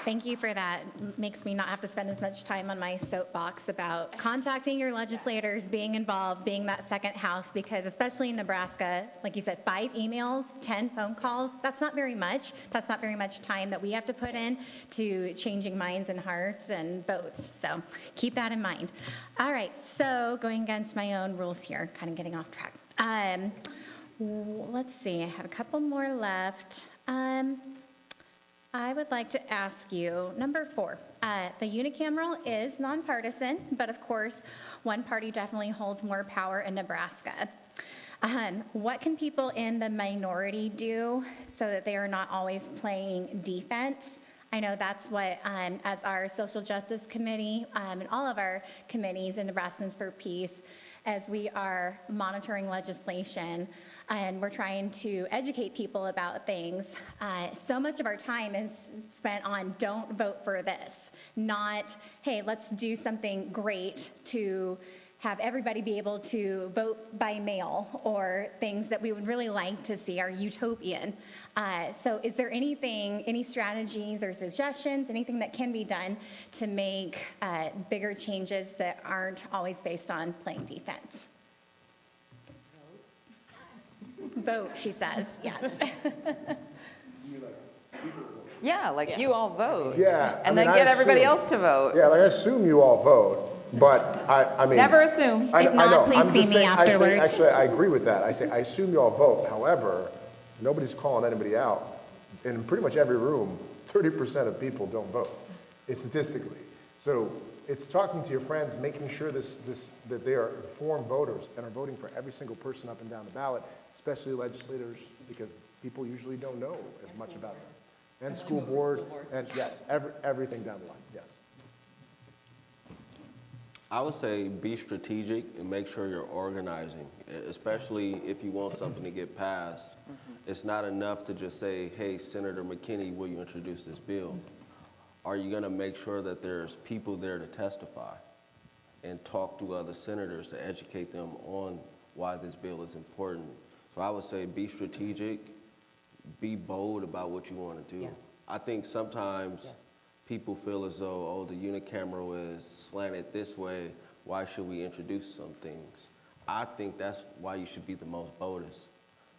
Thank you for that. Makes me not have to spend as much time on my soapbox about contacting your legislators, being involved, being that second house, because especially in Nebraska, like you said, 5 emails, 10 phone calls, that's not very much. That's not very much time that we have to put in to changing minds and hearts and votes. So keep that in mind. All right, so going against my own rules here, kind of getting off track. Let's see, I have a couple more left. I would like to ask you, number 4, the unicameral is nonpartisan, but of course, one party definitely holds more power in Nebraska. What can people in the minority do so that they are not always playing defense? I know that's what, as our Social Justice Committee and all of our committees in Nebraskans for Peace, as we are monitoring legislation and we're trying to educate people about things, so much of our time is spent on don't vote for this, not, hey, let's do something great to have everybody be able to vote by mail, or things that we would really like to see are utopian. So is there anything, any strategies or suggestions, anything that can be done to make bigger changes that aren't always based on playing defense? Vote, she says, yes. Yeah, like you all vote. Yeah. And then get everybody else to vote. Yeah, like I assume you all vote, but I mean. Never assume. I If not, know. please I'm see just me saying- afterwards. Actually, I agree with that. I assume you all vote. However, nobody's calling anybody out. In pretty much every room, 30% of people don't vote, statistically. So it's talking to your friends, making sure that they are informed voters and are voting for every single person up and down the ballot, especially legislators, because people usually don't know as much about them. And school board, and yes, everything down the line, yes. I would say be strategic and make sure you're organizing, especially if you want something to get passed. It's not enough to just say, hey, Senator McKinney, will you introduce this bill? Are you going to make sure that there's people there to testify and talk to other senators to educate them on why this bill is important? So I would say be strategic, be bold about what you want to do. Yes. I think sometimes people feel as though, oh, the unicameral is slanted this way, why should we introduce some things? I think that's why you should be the most boldest.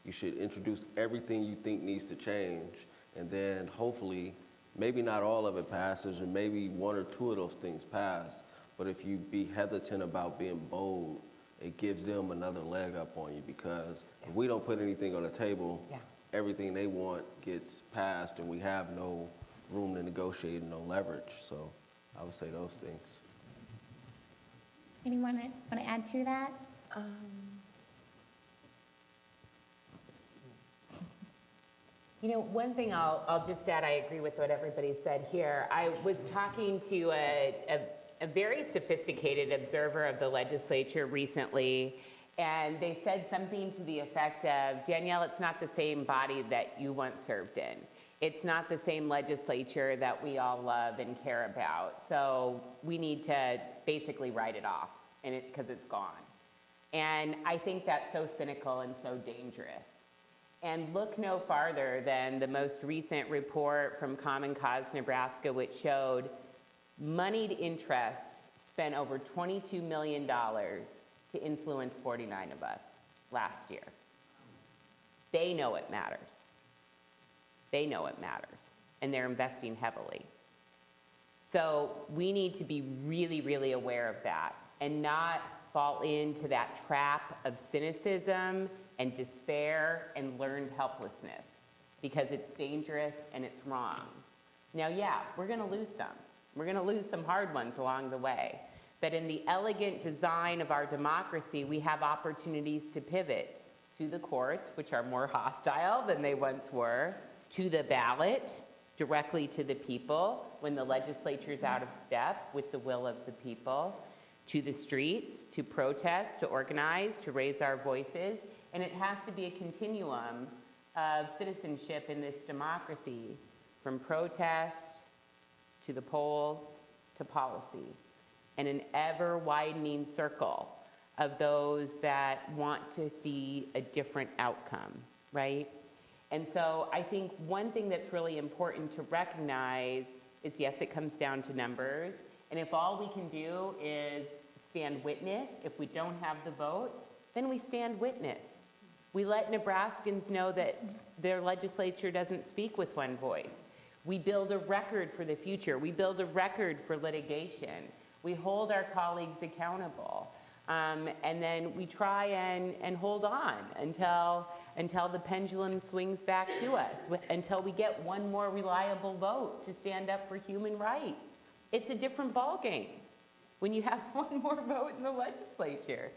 You should introduce everything you think needs to change, and then hopefully, maybe not all of it passes, or maybe 1 or 2 of those things pass, but if you be hesitant about being bold, it gives them another leg up on you, because if we don't put anything on the table, everything they want gets passed, and we have no room to negotiate and no leverage. So I would say those things. Anyone want to add to that? You know, one thing I'll just add, I agree with what everybody said here. I was talking to a very sophisticated observer of the legislature recently, And they said something to the effect of, Danielle, it's not the same body that you once served in. It's not the same legislature that we all love and care about. So we need to basically write it off because it's gone. And I think that's so cynical and so dangerous. And look no farther than the most recent report from Common Cause Nebraska, which showed moneyed interest spent over $22 million to influence 49 of us last year. They know it matters. They know it matters, and they're investing heavily. So we need to be really, really aware of that and not fall into that trap of cynicism and despair and learned helplessness, because it's dangerous and it's wrong. Now, yeah, we're gonna lose some. We're gonna lose some hard ones along the way. But in the elegant design of our democracy, we have opportunities to pivot to the courts, which are more hostile than they once were, to the ballot, directly to the people when the legislature's out of step with the will of the people, to the streets, to protest, to organize, to raise our voices. And it has to be a continuum of citizenship in this democracy, from protest to the polls to policy, and an ever-widening circle of those that want to see a different outcome, right? And so I think one thing that's really important to recognize is, yes, it comes down to numbers, and if all we can do is stand witness, if we don't have the votes, then we stand witness. We let Nebraskans know that their legislature doesn't speak with one voice. We build a record for the future. We build a record for litigation. We hold our colleagues accountable. And then we try and hold on until the pendulum swings back to us, until we get one more reliable vote to stand up for human rights. It's a different ballgame when you have one more vote in the legislature.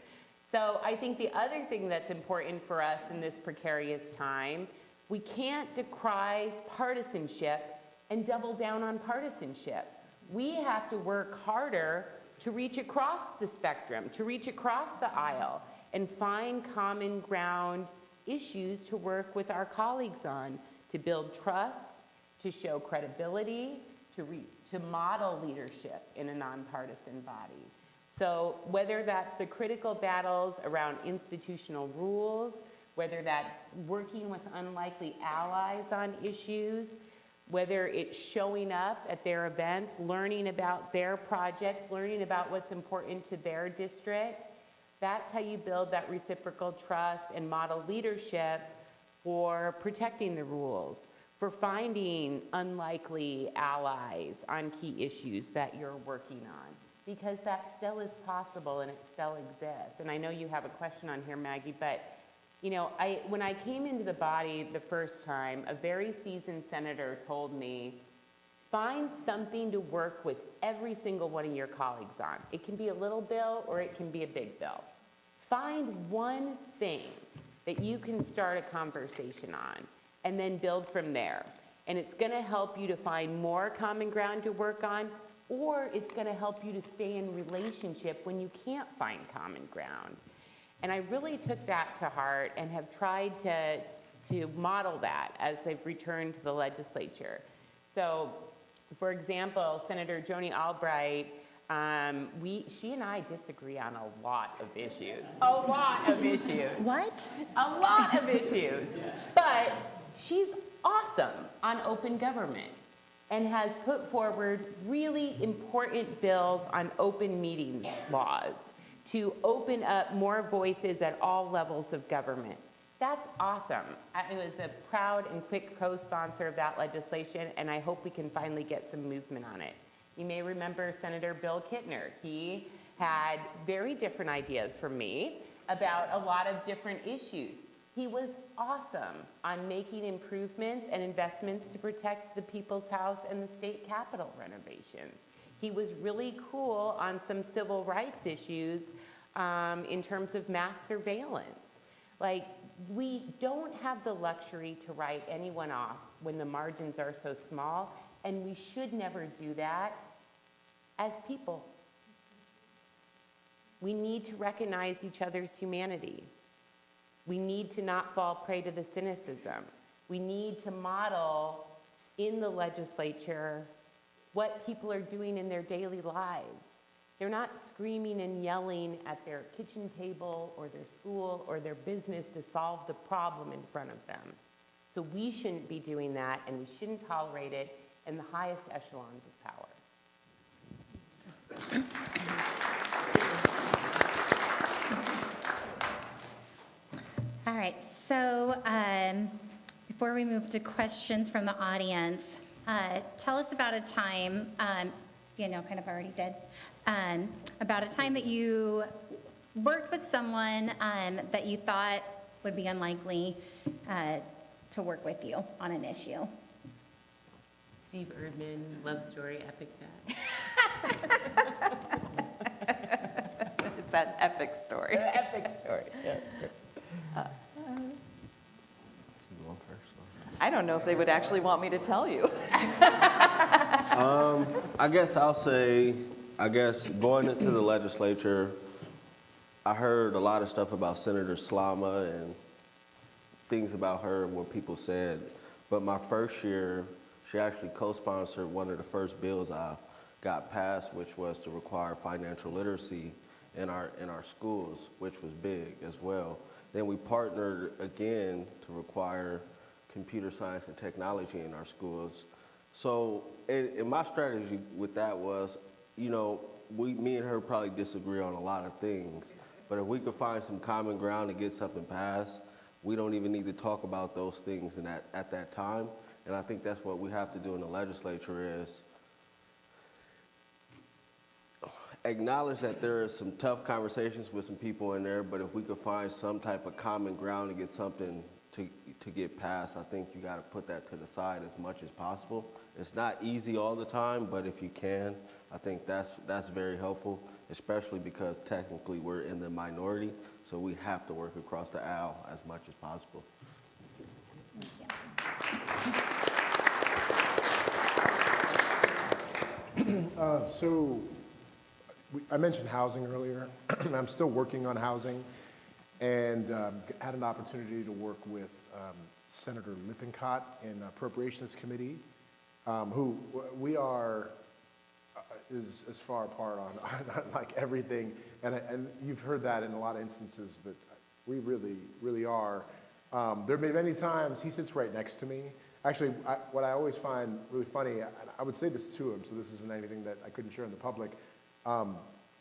So I think the other thing that's important for us in this precarious time, we can't decry partisanship and double down on partisanship. We have to work harder to reach across the spectrum, to reach across the aisle, and find common ground issues to work with our colleagues on, to build trust, to show credibility, to model leadership in a nonpartisan body. So whether that's the critical battles around institutional rules, whether that's working with unlikely allies on issues, whether it's showing up at their events, learning about their projects, learning about what's important to their district, that's how you build that reciprocal trust and model leadership for protecting the rules, for finding unlikely allies on key issues that you're working on. Because that still is possible and it still exists. And I know you have a question on here, Maggie, but you know, when I came into the body the first time, a very seasoned senator told me, find something to work with every single one of your colleagues on. It can be a little bill or it can be a big bill. Find one thing that you can start a conversation on and then build from there. And it's gonna help you to find more common ground to work on, or it's gonna help you to stay in relationship when you can't find common ground. And I really took that to heart and have tried to model that as I've returned to the legislature. So, for example, Senator Joni Albright, she and I disagree on a lot of issues. A lot of issues. What? A lot of issues. But she's awesome on open government and has put forward really important bills on open meetings laws to open up more voices at all levels of government. That's awesome. I was a proud and quick co-sponsor of that legislation, and I hope we can finally get some movement on it. You may remember Senator Bill Kittner. He had very different ideas from me about a lot of different issues. He was awesome on making improvements and investments to protect the People's House and the state capitol renovations. He was really cool on some civil rights issues in terms of mass surveillance. Like, we don't have the luxury to write anyone off when the margins are so small, and we should never do that as people. We need to recognize each other's humanity. We need to not fall prey to the cynicism. We need to model in the legislature what people are doing in their daily lives. They're not screaming and yelling at their kitchen table or their school or their business to solve the problem in front of them. So we shouldn't be doing that, and we shouldn't tolerate it in the highest echelons of power. All right, so before we move to questions from the audience, tell us about a time, Danielle kind of already did, about a time that you worked with someone that you thought would be unlikely to work with you on an issue. Steve Erdman, love story, epic dad. It's an epic story. Epic story, yeah. I don't know if they would actually want me to tell you. I guess I'll say, going into the legislature, I heard a lot of stuff about Senator Slama and things about her and what people said. But my first year, she actually co-sponsored one of the first bills I got passed, which was to require financial literacy in our schools, which was big as well. Then we partnered again to require computer science and technology in our schools. So, and my strategy with that was, you know, me and her probably disagree on a lot of things, but if we could find some common ground to get something passed, we don't even need to talk about those things at that time. And I think that's what we have to do in the legislature is acknowledge that there are some tough conversations with some people in there, but if we could find some type of common ground to get something to get passed, I think you got to put that to the side as much as possible. It's not easy all the time, but if you can, I think that's very helpful, especially because technically we're in the minority, so we have to work across the aisle as much as possible. I mentioned housing earlier. I'm still working on housing, and had an opportunity to work with Senator Lippincott in Appropriations Committee, who we are is far apart on like everything, and you've heard that in a lot of instances, but we really, really are. There have been many times he sits right next to me. Actually, what I always find really funny, I would say this to him, so this isn't anything that I couldn't share in the public.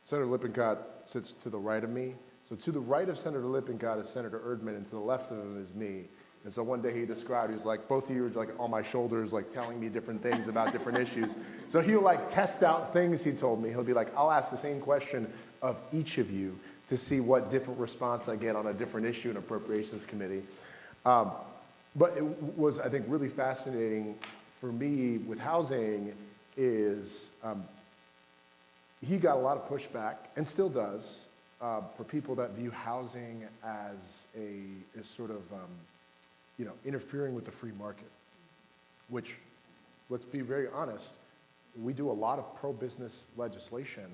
Senator Lippincott sits to the right of me. So to the right of Senator Lippincott is Senator Erdman, and to the left of him is me. And so one day he described, he was like, both of you are like on my shoulders, like telling me different things about different issues. So he'll like test out things he told me. He'll be like, I'll ask the same question of each of you to see what different response I get on a different issue in Appropriations Committee. But it was, I think, really fascinating for me with housing is he got a lot of pushback, and still does, for people that view housing as sort of, you know, interfering with the free market, which, let's be very honest, we do a lot of pro-business legislation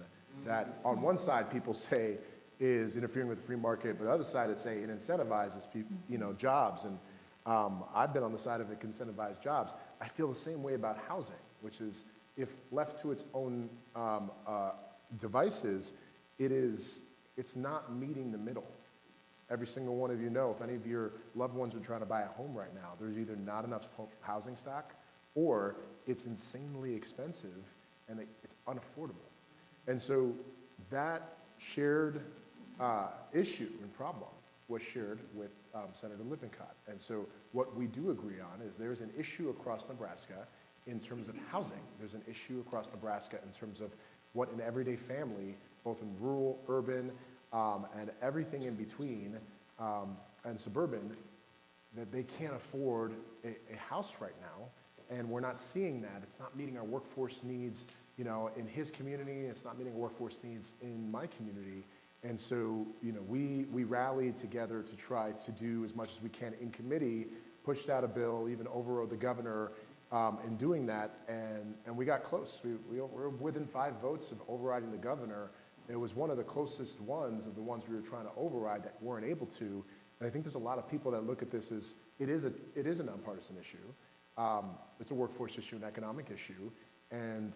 that on one side people say is interfering with the free market, but the other side is say it incentivizes people, you know, jobs. And I've been on the side of it incentivized jobs. I feel the same way about housing, which is if left to its own devices, it's not meeting the middle. Every single one of you know, if any of your loved ones are trying to buy a home right now, there's either not enough housing stock or it's insanely expensive and it's unaffordable. And so that shared issue and problem was shared with Senator Lippincott. And so what we do agree on is there's an issue across Nebraska in terms of housing. There's an issue across Nebraska in terms of what an everyday family, both in rural, urban, and everything in between, and suburban, that they can't afford a house right now, and we're not seeing that. It's not meeting our workforce needs, you know, in his community. It's not meeting our workforce needs in my community. And so, you know, we rallied together to try to do as much as we can in committee, pushed out a bill, even overrode the governor in doing that, and we got close. We were within 5 votes of overriding the governor, It was one of the closest ones of the ones we were trying to override that weren't able to. And I think there's a lot of people that look at this as, it is a nonpartisan issue. It's a workforce issue, an economic issue. And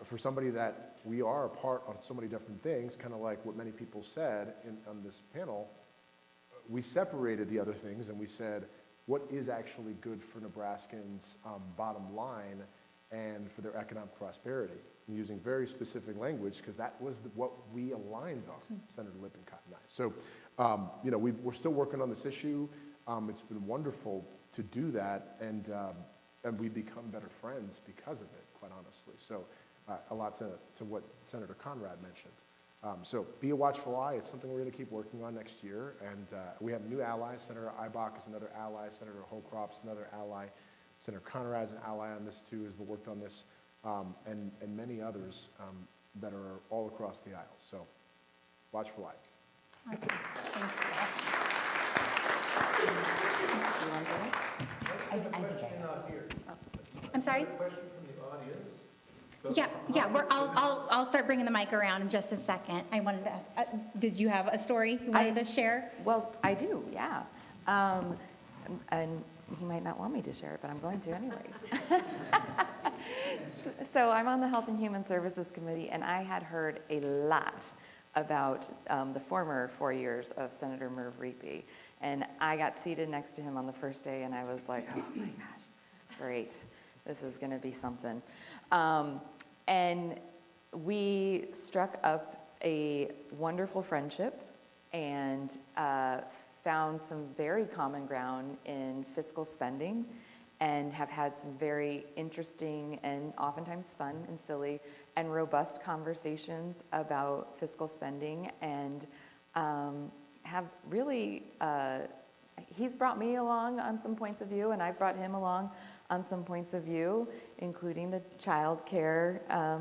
for somebody that we are apart on so many different things, kind of like what many people said on this panel, we separated the other things and we said, what is actually good for Nebraskans' bottom line and for their economic prosperity? And using very specific language, because that was what we aligned on, Senator Lippincott and I. So, you know, we're still working on this issue. It's been wonderful to do that, and we've become better friends because of it, quite honestly. So, a lot to what Senator Conrad mentioned. So be a watchful eye. It's something we're going to keep working on next year. And we have new allies. Senator Ibach is another ally. Senator Holcroft's another ally. Senator Conrad's an ally on this too, has worked on this, and many others that are all across the aisle. So watchful eye. Thank you. I'm sorry? Yeah, I'll start bringing the mic around in just a second. I wanted to ask, did you have a story you wanted to share? Well, I do, yeah. And he might not want me to share it, but I'm going to anyways. So I'm on the Health and Human Services Committee, and I had heard a lot about the former 4 years of Senator Merv Riepe. And I got seated next to him on the first day, and I was like, oh my gosh, great. This is going to be something. And we struck up a wonderful friendship and found some very common ground in fiscal spending and have had some very interesting and oftentimes fun and silly and robust conversations about fiscal spending, and have really, he's brought me along on some points of view, and I've brought him along on some points of view, including the child care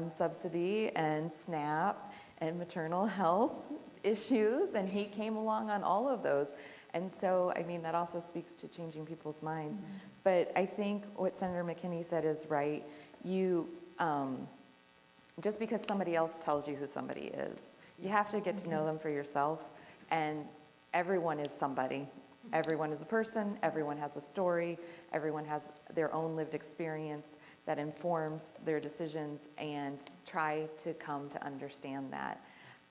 subsidy and SNAP and maternal health issues, and he came along on all of those. And so, I mean, that also speaks to changing people's minds. Mm-hmm. But I think what Senator McKinney said is right. You, just because somebody else tells you who somebody is, you have to get to know them for yourself, and everyone is somebody. Everyone is a person, everyone has a story, everyone has their own lived experience that informs their decisions, and try to come to understand that.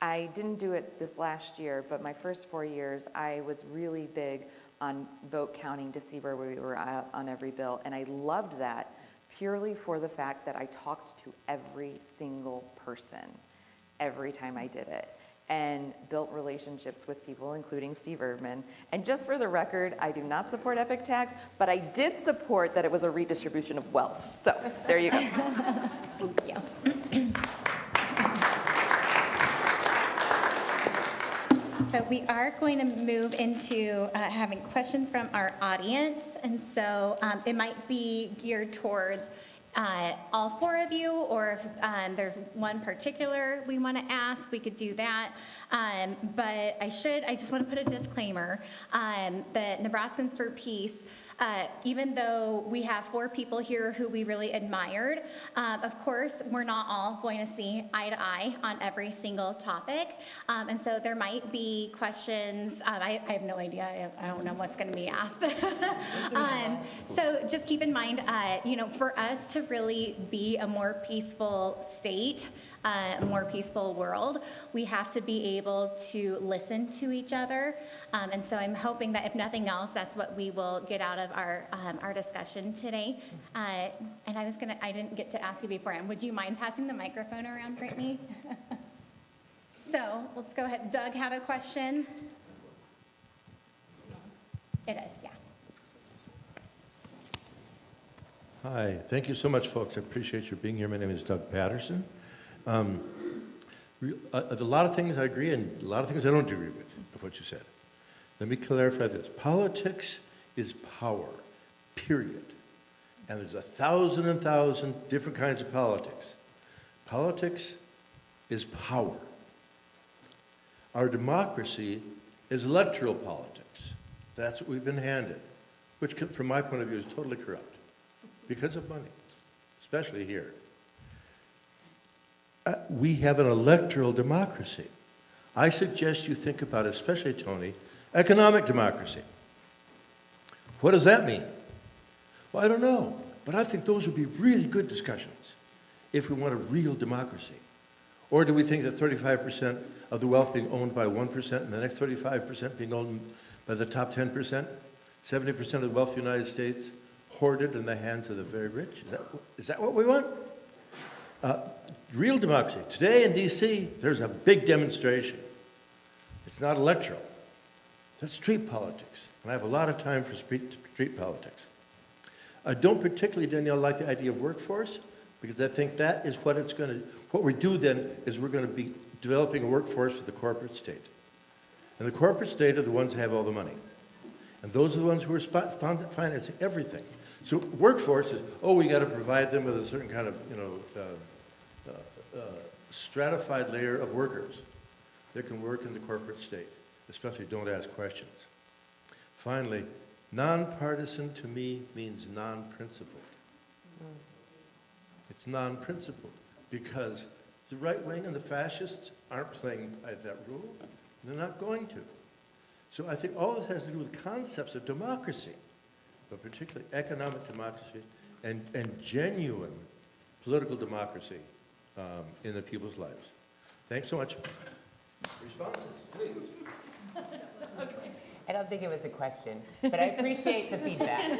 I didn't do it this last year, but my first 4 years, I was really big on vote counting to see where we were at on every bill, and I loved that purely for the fact that I talked to every single person every time I did it, and built relationships with people, including Steve Erdman. And just for the record, I do not support epic tax, but I did support that it was a redistribution of wealth. So there you go. Thank you. So we are going to move into having questions from our audience. And so it might be geared towards all four of you, or if there's one particular we want to ask, we could do that. But I just want to put a disclaimer that Nebraskans for Peace, even though we have 4 people here who we really admired, of course, we're not all going to see eye to eye on every single topic. And so there might be questions. I have no idea. I don't know what's going to be asked. So just keep in mind, for us to really be a more peaceful state, a more peaceful world, we have to be able to listen to each other. And so I'm hoping that if nothing else, that's what we will get out of our discussion today. And I didn't get to ask you beforehand. Would you mind passing the microphone around, Brittany? So let's go ahead. Doug had a question. It is, yeah. Hi, thank you so much, folks. I appreciate your being here. My name is Doug Patterson. A lot of things I agree, and a lot of things I don't agree with of what you said. Let me clarify this. Politics is power, period. And there's 1,000 different kinds of politics. Politics is power. Our democracy is electoral politics. That's what we've been handed, which, from my point of view, is totally corrupt because of money, especially here. We have an electoral democracy. I suggest you think about, especially Tony, economic democracy. What does that mean? Well, I don't know, but I think those would be really good discussions if we want a real democracy. Or do we think that 35% of the wealth being owned by 1% and the next 35% being owned by the top 10%? 70% of the wealth of the United States hoarded in the hands of the very rich? Is that what we want? Real democracy. Today in D.C., there's a big demonstration. It's not electoral. That's street politics. And I have a lot of time for street politics. I don't particularly, Danielle, like the idea of workforce, because I think that is what it's going to, what we do then is we're going to be developing a workforce for the corporate state. And the corporate state are the ones who have all the money. And those are the ones who are financing everything. So workforce is, oh, we got to provide them with a certain kind of, stratified layer of workers that can work in the corporate state, especially don't ask questions. Finally, nonpartisan to me means non-principled. It's non-principled because the right wing and the fascists aren't playing by that rule. They're not going to. So I think all this has to do with concepts of democracy, but particularly economic democracy and genuine political democracy in the people's lives. Thanks so much. Responses, please. I don't think it was a question, but I appreciate the feedback.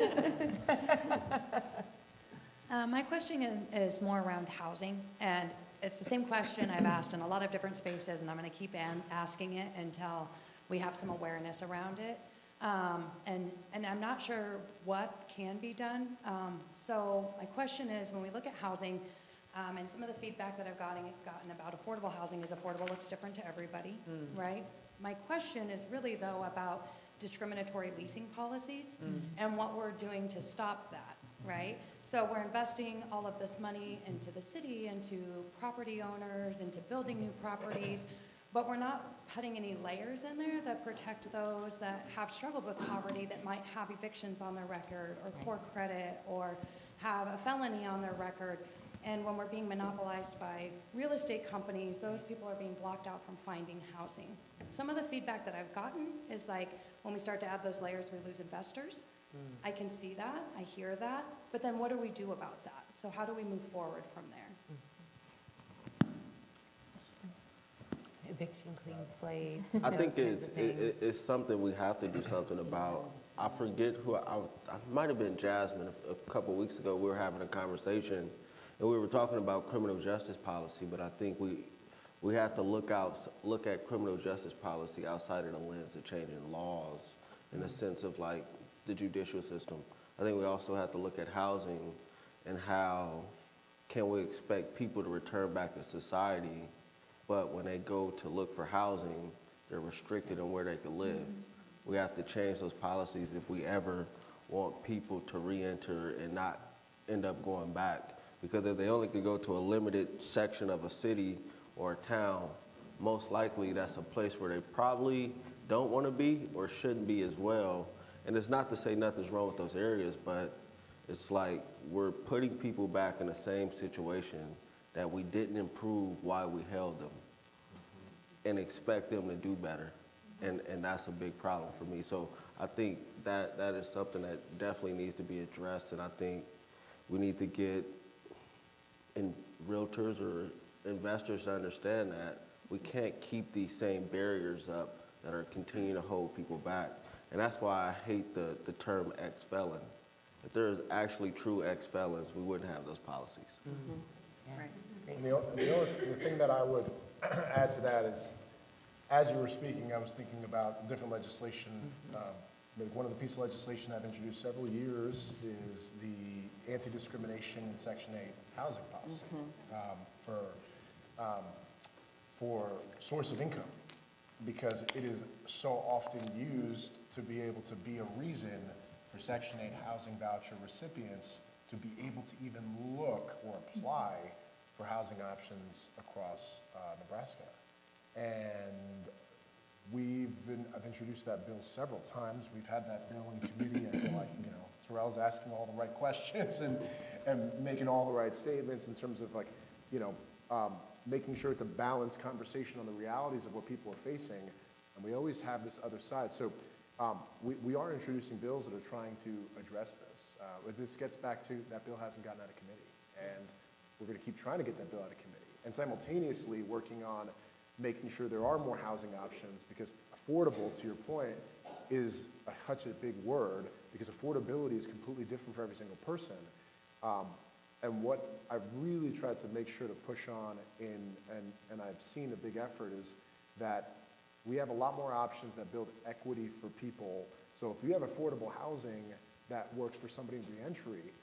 My question is more around housing, and it's the same question I've asked in a lot of different spaces, and I'm going to keep asking it until we have some awareness around it. And I'm not sure what can be done. So my question is, when we look at housing, and some of the feedback that I've gotten about affordable housing is affordable looks different to everybody, right? My question is really, though, about discriminatory leasing policies and what we're doing to stop that, right? So we're investing all of this money into the city, into property owners, into building new properties, but we're not putting any layers in there that protect those that have struggled with poverty, that might have evictions on their record, or poor credit, or have a felony on their record. And when we're being monopolized by real estate companies, those people are being blocked out from finding housing. Some of the feedback that I've gotten is like, when we start to add those layers, we lose investors. I can see that, I hear that, but then what do we do about that? So how do we move forward from there? Eviction clean slates. I think it's something we have to do something about. I forget who, I might have been Jasmine a couple of weeks ago. We were having a conversation and we were talking about criminal justice policy, but I think we have to look at criminal justice policy outside of the lens of changing laws in the sense of like the judicial system. I think we also have to look at housing and how can we expect people to return back to society, but when they go to look for housing, they're restricted on where they can live. We have to change those policies if we ever want people to re-enter and not end up going back. Because if they only could go to a limited section of a city or a town, most likely that's a place where they probably don't want to be or shouldn't be as well. And it's not to say nothing's wrong with those areas, but it's like we're putting people back in the same situation that we didn't improve while we held them and expect them to do better. And that's a big problem for me. So I think that is something that definitely needs to be addressed, and I think we need to get realtors or investors to understand that we can't keep these same barriers up that are continuing to hold people back. And that's why I hate the term ex-felon. If there is actually true ex-felons, we wouldn't have those policies. Right. And the thing that I would add to that is, as you were speaking, I was thinking about different legislation. Like one of the pieces of legislation I've introduced several years is the anti-discrimination in Section 8 housing policy for source of income, because it is so often used to be able to be a reason for Section 8 housing voucher recipients to be able to even look or apply for housing options across Nebraska. And I've introduced that bill several times. We've had that bill in committee. I feel like, Terrell's asking all the right questions and making all the right statements in terms of like making sure it's a balanced conversation on the realities of what people are facing, and we always have this other side. So we are introducing bills that are trying to address this. But this gets back to that bill hasn't gotten out of committee, and we're going to keep trying to get that bill out of committee, and simultaneously working on making sure there are more housing options, because affordable, to your point, is such a big word, because affordability is completely different for every single person. And what I've really tried to make sure to push on and I've seen a big effort is that we have a lot more options that build equity for people. So if you have affordable housing that works for somebody in reentry,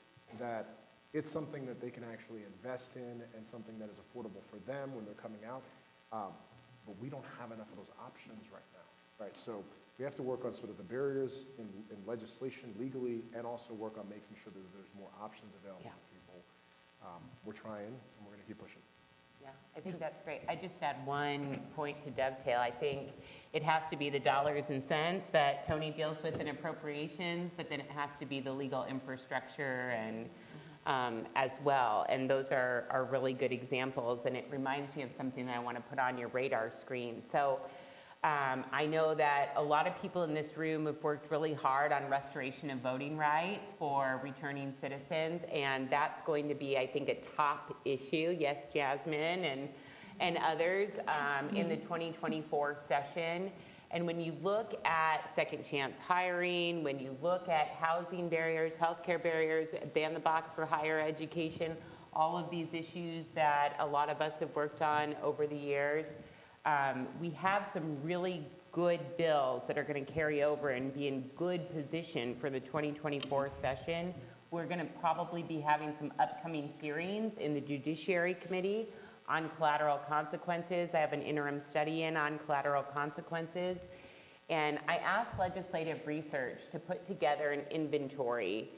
that it's something that they can actually invest in and something that is affordable for them when they're coming out. But we don't have enough of those options right now, right? So we have to work on sort of the barriers in legislation legally, and also work on making sure that there's more options available for people. We're trying, and we're going to keep pushing. Yeah, I think that's great. I just add one point to dovetail. I think it has to be the dollars and cents that Tony deals with in appropriations, but then it has to be the legal infrastructure and as well. And those are really good examples. And it reminds me of something that I want to put on your radar screen. So I know that a lot of people in this room have worked really hard on restoration of voting rights for returning citizens, and that's going to be, I think, a top issue. Yes, Jasmine and others in the 2024 session. And when you look at second chance hiring, when you look at housing barriers, healthcare barriers, ban the box for higher education, all of these issues that a lot of us have worked on over the years, we have some really good bills that are going to carry over and be in good position for the 2024 session. We're going to probably be having some upcoming hearings in the Judiciary Committee on collateral consequences. I have an interim study in on collateral consequences. And I asked legislative research to put together an inventory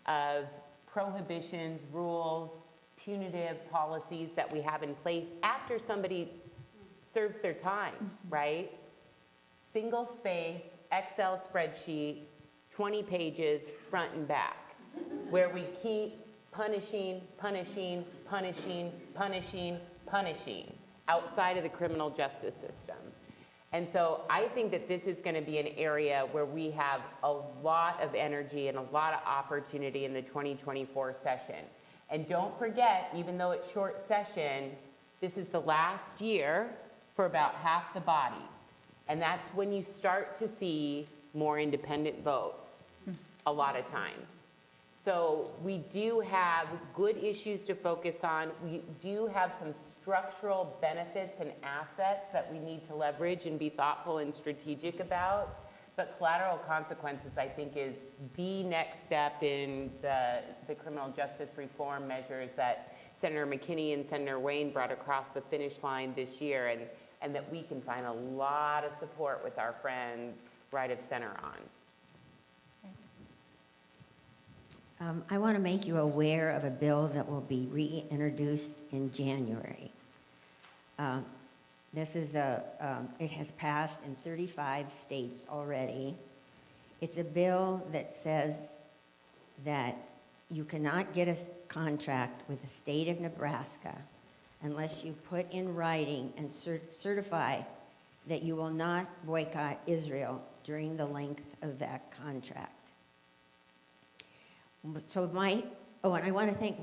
of prohibitions, rules, punitive policies that we have in place after somebody serves their time, right? Single space, Excel spreadsheet, 20 pages, front and back, where we keep punishing, punishing, punishing, punishing, punishing outside of the criminal justice system. And so I think that this is going to be an area where we have a lot of energy and a lot of opportunity in the 2024 session. And don't forget, even though it's short session, this is the last year for about half the body. And that's when you start to see more independent votes a lot of times. So we do have good issues to focus on. We do have some structural benefits and assets that we need to leverage and be thoughtful and strategic about. But collateral consequences, I think, is the next step in the criminal justice reform measures that Senator McKinney and Senator Wayne brought across the finish line this year, and that we can find a lot of support with our friends right of center on. I want to make you aware of a bill that will be reintroduced in January. This is it has passed in 35 states already. It's a bill that says that you cannot get a contract with the state of Nebraska unless you put in writing and certify that you will not boycott Israel during the length of that contract. So and I want to thank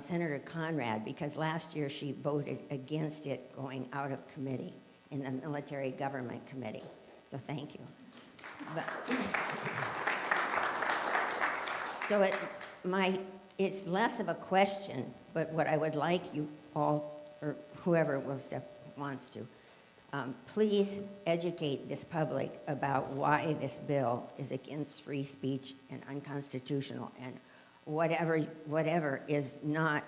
Senator Conrad, because last year she voted against it going out of committee in the Military Government Committee. So thank you. So it's less of a question, but what I would like you all, or whoever wants to, please educate this public about why this bill is against free speech and unconstitutional, and whatever is not,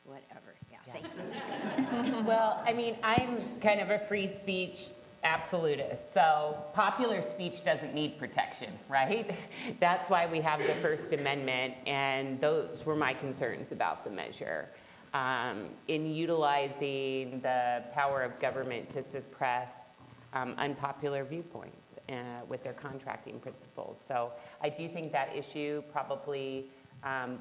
whatever, thank you. Well, I mean, I'm kind of a free speech absolutist, so popular speech doesn't need protection, right? That's why we have the First Amendment, and those were my concerns about the measure. In utilizing the power of government to suppress unpopular viewpoints with their contracting principles. So I do think that issue probably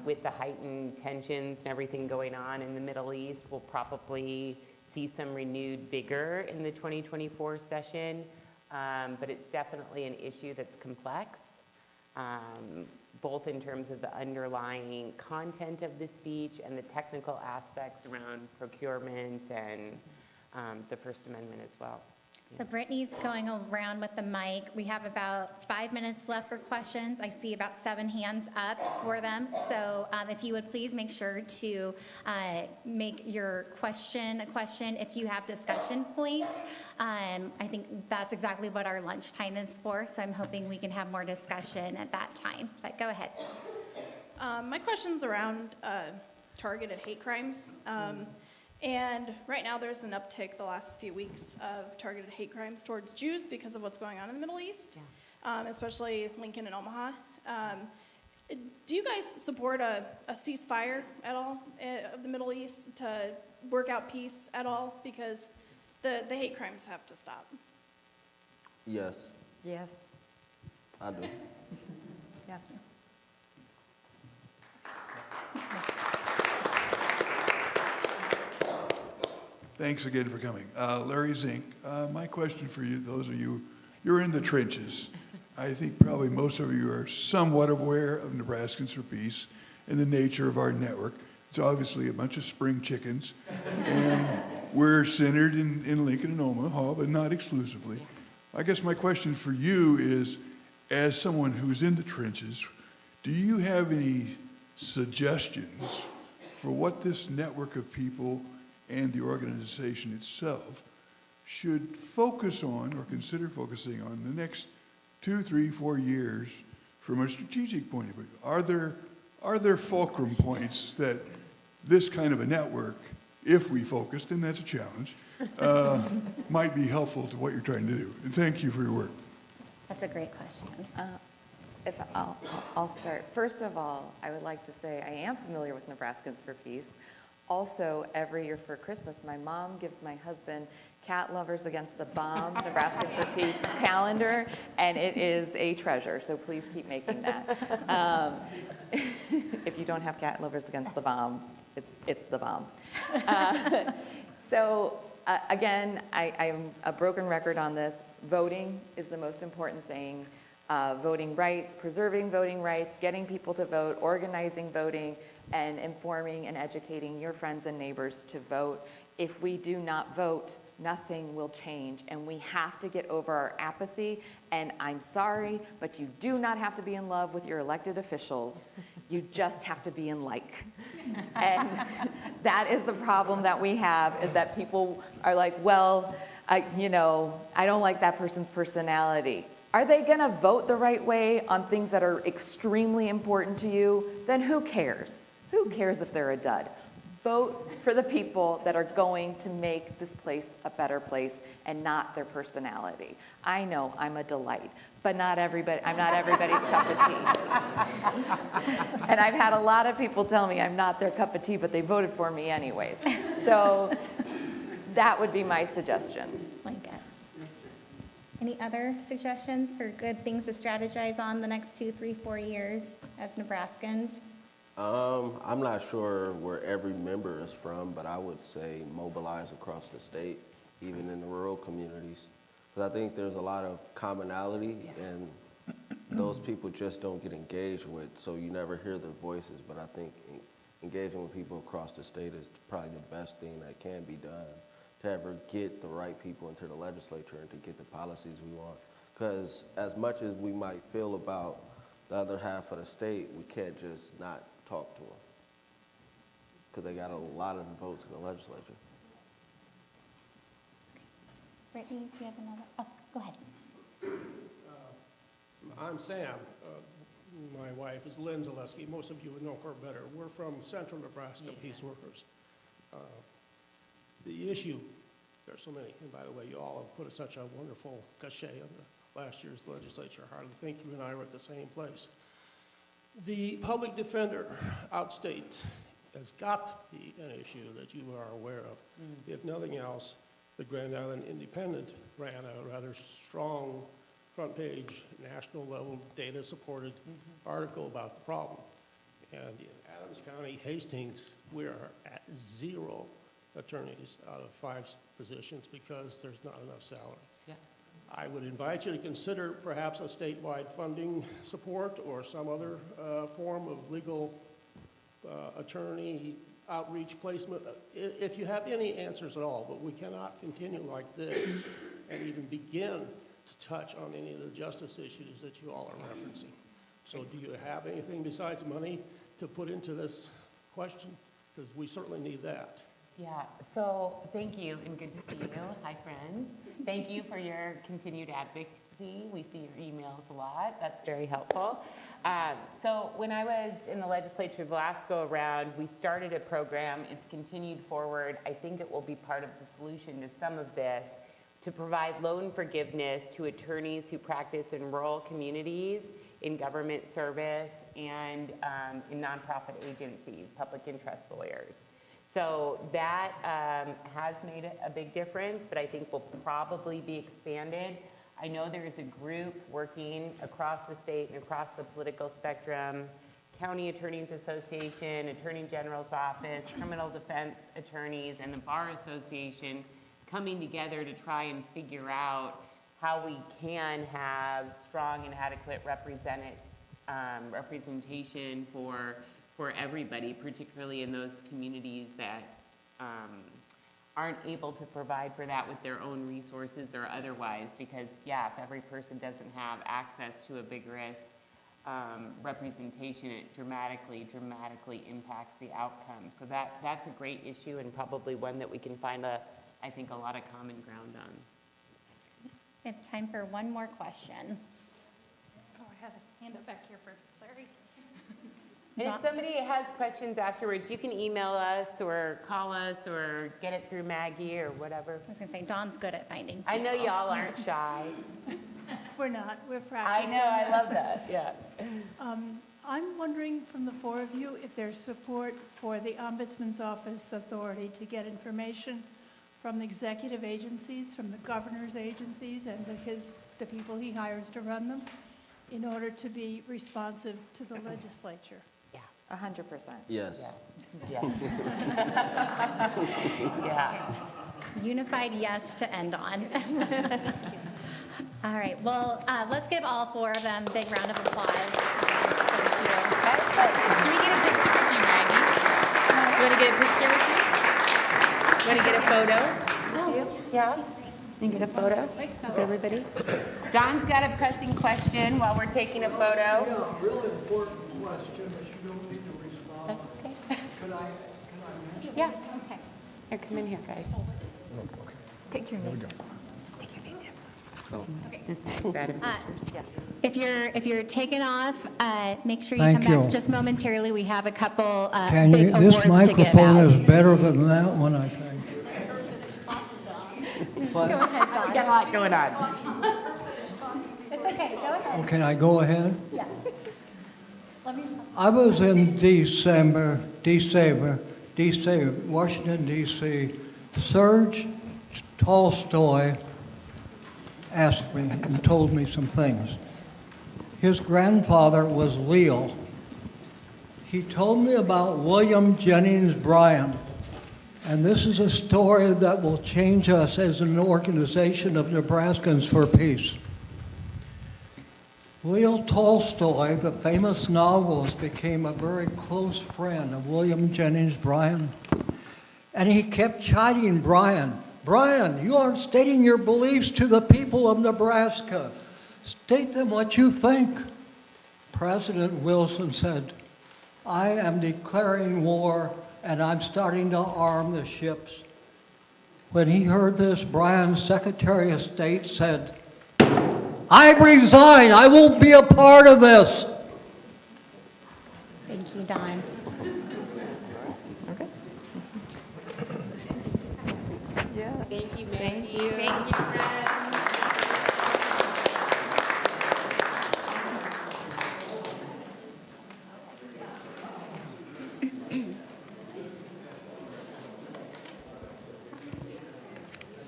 With the heightened tensions and everything going on in the Middle East, we'll probably see some renewed vigor in the 2024 session, but it's definitely an issue that's complex, both in terms of the underlying content of the speech and the technical aspects around procurement and the First Amendment as well. So Brittany's going around with the mic. We have about 5 minutes left for questions. I see about 7 hands up for them. So if you would please make sure to make your question a question if you have discussion points. I think that's exactly what our lunchtime is for. So I'm hoping we can have more discussion at that time. But go ahead. My question's around targeted hate crimes. And right now there's an uptick the last few weeks of targeted hate crimes towards Jews because of what's going on in the Middle East, especially Lincoln and Omaha. Do you guys support a ceasefire at all of the Middle East to work out peace at all? Because the hate crimes have to stop. Yes, Yes. I do. Yeah. Thanks again for coming. Larry Zink, my question for you, those of you, you're in the trenches. I think probably most of you are somewhat aware of Nebraskans for Peace and the nature of our network. It's obviously a bunch of spring chickens, and we're centered in Lincoln and Omaha, but not exclusively. I guess my question for you is, as someone who's in the trenches, do you have any suggestions for what this network of people and the organization itself should focus on or consider focusing on the next 2, 3, 4 years from a strategic point of view? Are there fulcrum points that this kind of a network, if we focused, and that's a challenge, might be helpful to what you're trying to do? And thank you for your work. That's a great question. If I'll start. First of all, I would like to say I am familiar with Nebraskans for Peace. Also, every year for Christmas, my mom gives my husband Cat Lovers Against the Bomb Nebraska for Peace calendar, and it is a treasure, so please keep making that. If you don't have Cat Lovers Against the Bomb, it's the bomb. Again, I'm a broken record on this. Voting is the most important thing. Voting rights, preserving voting rights, getting people to vote, organizing voting, and informing and educating your friends and neighbors to vote. If we do not vote, nothing will change, and we have to get over our apathy. And I'm sorry, but you do not have to be in love with your elected officials. You just have to be in like. And that is the problem that we have, is that people are like, well, I don't like that person's personality. Are they going to vote the right way on things that are extremely important to you? Then who cares? Who cares if they're a dud? Vote for the people that are going to make this place a better place and not their personality. I know I'm a delight, but I'm not everybody's cup of tea. And I've had a lot of people tell me I'm not their cup of tea, but they voted for me anyways. So that would be my suggestion. Like it. Any other suggestions for good things to strategize on the next 2, 3, 4 years as Nebraskans? I'm not sure where every member is from, but I would say mobilize across the state, even in the rural communities. Because I think there's a lot of commonality, and those people just don't get engaged with, so you never hear their voices. But I think engaging with people across the state is probably the best thing that can be done to ever get the right people into the legislature and to get the policies we want. Because as much as we might feel about the other half of the state, we can't just not talk to them, because they got a lot of the votes in the legislature. Brittany, do you have another? Oh, go ahead. I'm Sam. My wife is Lynn Zaleski. Most of you would know her better. We're from Central Nebraska Peace Workers. The issue, there's so many, and by the way, you all have put such a wonderful cachet on the last year's legislature. I hardly think you and I were at the same place. The public defender outstate has got to be an issue that you are aware of. If nothing else, the Grand Island Independent ran a rather strong front page, national level, data supported article about the problem. And in Adams County, Hastings, we are at 0 attorneys out of 5 positions because there's not enough salary. Yeah. I would invite you to consider perhaps a statewide funding support or some other form of legal attorney outreach placement, if you have any answers at all, but we cannot continue like this and even begin to touch on any of the justice issues that you all are referencing. So do you have anything besides money to put into this question? Because we certainly need that. Yeah, so thank you and good to see you. Hi, friends. Thank you for your continued advocacy. We see your emails a lot. That's very helpful. So when I was in the legislature the last go around, we started a program. It's continued forward. I think it will be part of the solution to some of this, to provide loan forgiveness to attorneys who practice in rural communities, in government service, and in nonprofit agencies, public interest lawyers. So that has made a big difference, but I think will probably be expanded. I know there is a group working across the state and across the political spectrum, County Attorneys Association, Attorney General's Office, criminal defense attorneys, and the Bar Association coming together to try and figure out how we can have strong and adequate representation for everybody, particularly in those communities that aren't able to provide for that with their own resources or otherwise, because yeah, if every person doesn't have access to a vigorous representation, it dramatically impacts the outcome. So that's a great issue and probably one that we can find I think a lot of common ground on. We have time for one more question. Oh, I had a hand up back here first, sorry. And if somebody has questions afterwards, you can email us or call us or get it through Maggie or whatever. I was going to say, Dawn's good at finding I know people. y'all aren't shy. We're not, we're I practicing. know, I love that, yeah. I'm wondering from the 4 of you if there's support for the Ombudsman's Office authority to get information from the executive agencies, from the governor's agencies, and the people he hires to run them, in order to be responsive to the legislature. 100%. Yes. Yes. Yeah. Unified yes to end on. All right, well, let's give all 4 of them a big round of applause. Thank you. Can we get a picture with you, Maggie? You want to get a picture with you? You want to get a photo with you? Yeah? You get a photo with everybody? Don's got a pressing question while we're taking a photo. Yeah, a really important question that you don't need to respond. That's okay. Can I mention? Yeah, okay. Here, come in here, guys. Take your name. Take your name down. Yes. If you're taking off, make sure you Thank come you. back just momentarily. We have a couple Can big you, awards this to give microphone out. is better than that one, I think. Go ahead, Don. Got a lot going on. It's okay, go ahead. Oh, can I go ahead? Yeah. Let me. I was in Washington, D.C. Serge Tolstoy asked me and told me some things. His grandfather was Leal. He told me about William Jennings Bryan, and this is a story that will change us as an organization of Nebraskans for Peace. Leo Tolstoy, the famous novelist, became a very close friend of William Jennings Bryan. And he kept chiding Bryan. Bryan, you aren't stating your beliefs to the people of Nebraska. State them what you think. President Wilson said, I am declaring war and I'm starting to arm the ships. When he heard this, Bryan's Secretary of State said, I resign. I won't be a part of this. Thank you, Don. Okay. Yeah. Thank you, Maggie. Thank you. Thank you, friends.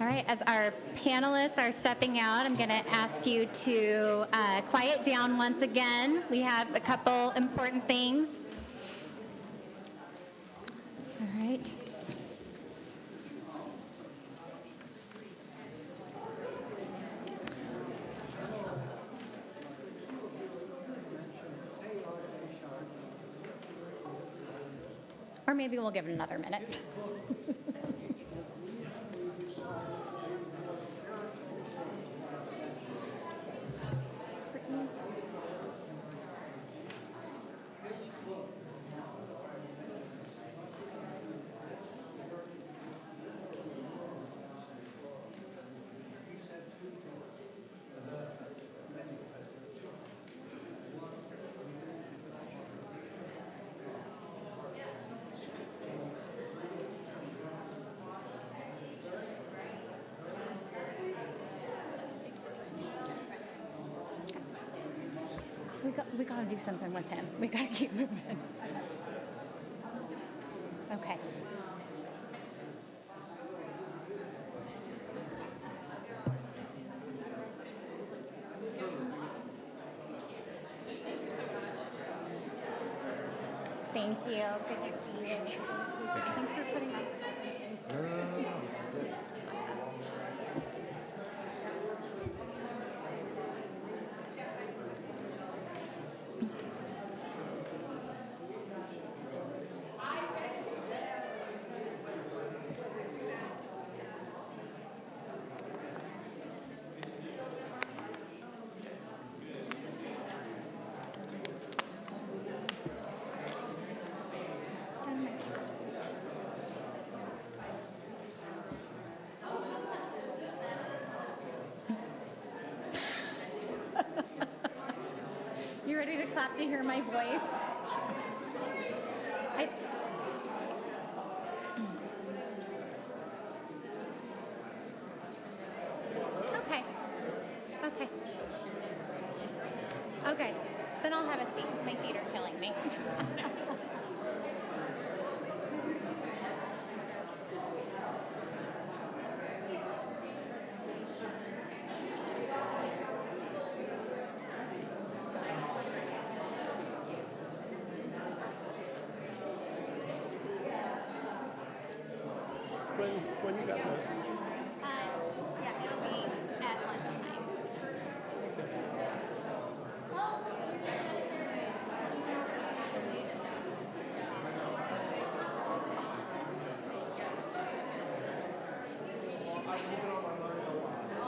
All right, as our panelists are stepping out, I'm going to ask you to quiet down once again. We have a couple important things. Or maybe we'll give it another minute. We got to do something with him. We got to keep moving. Okay. Thank you. Good to see you. Thanks for putting up. You ready to clap to hear my voice? Okay. Okay. Okay. Then I'll have a seat. My feet are killing me. When you got that? Yeah, it'll be at lunchtime.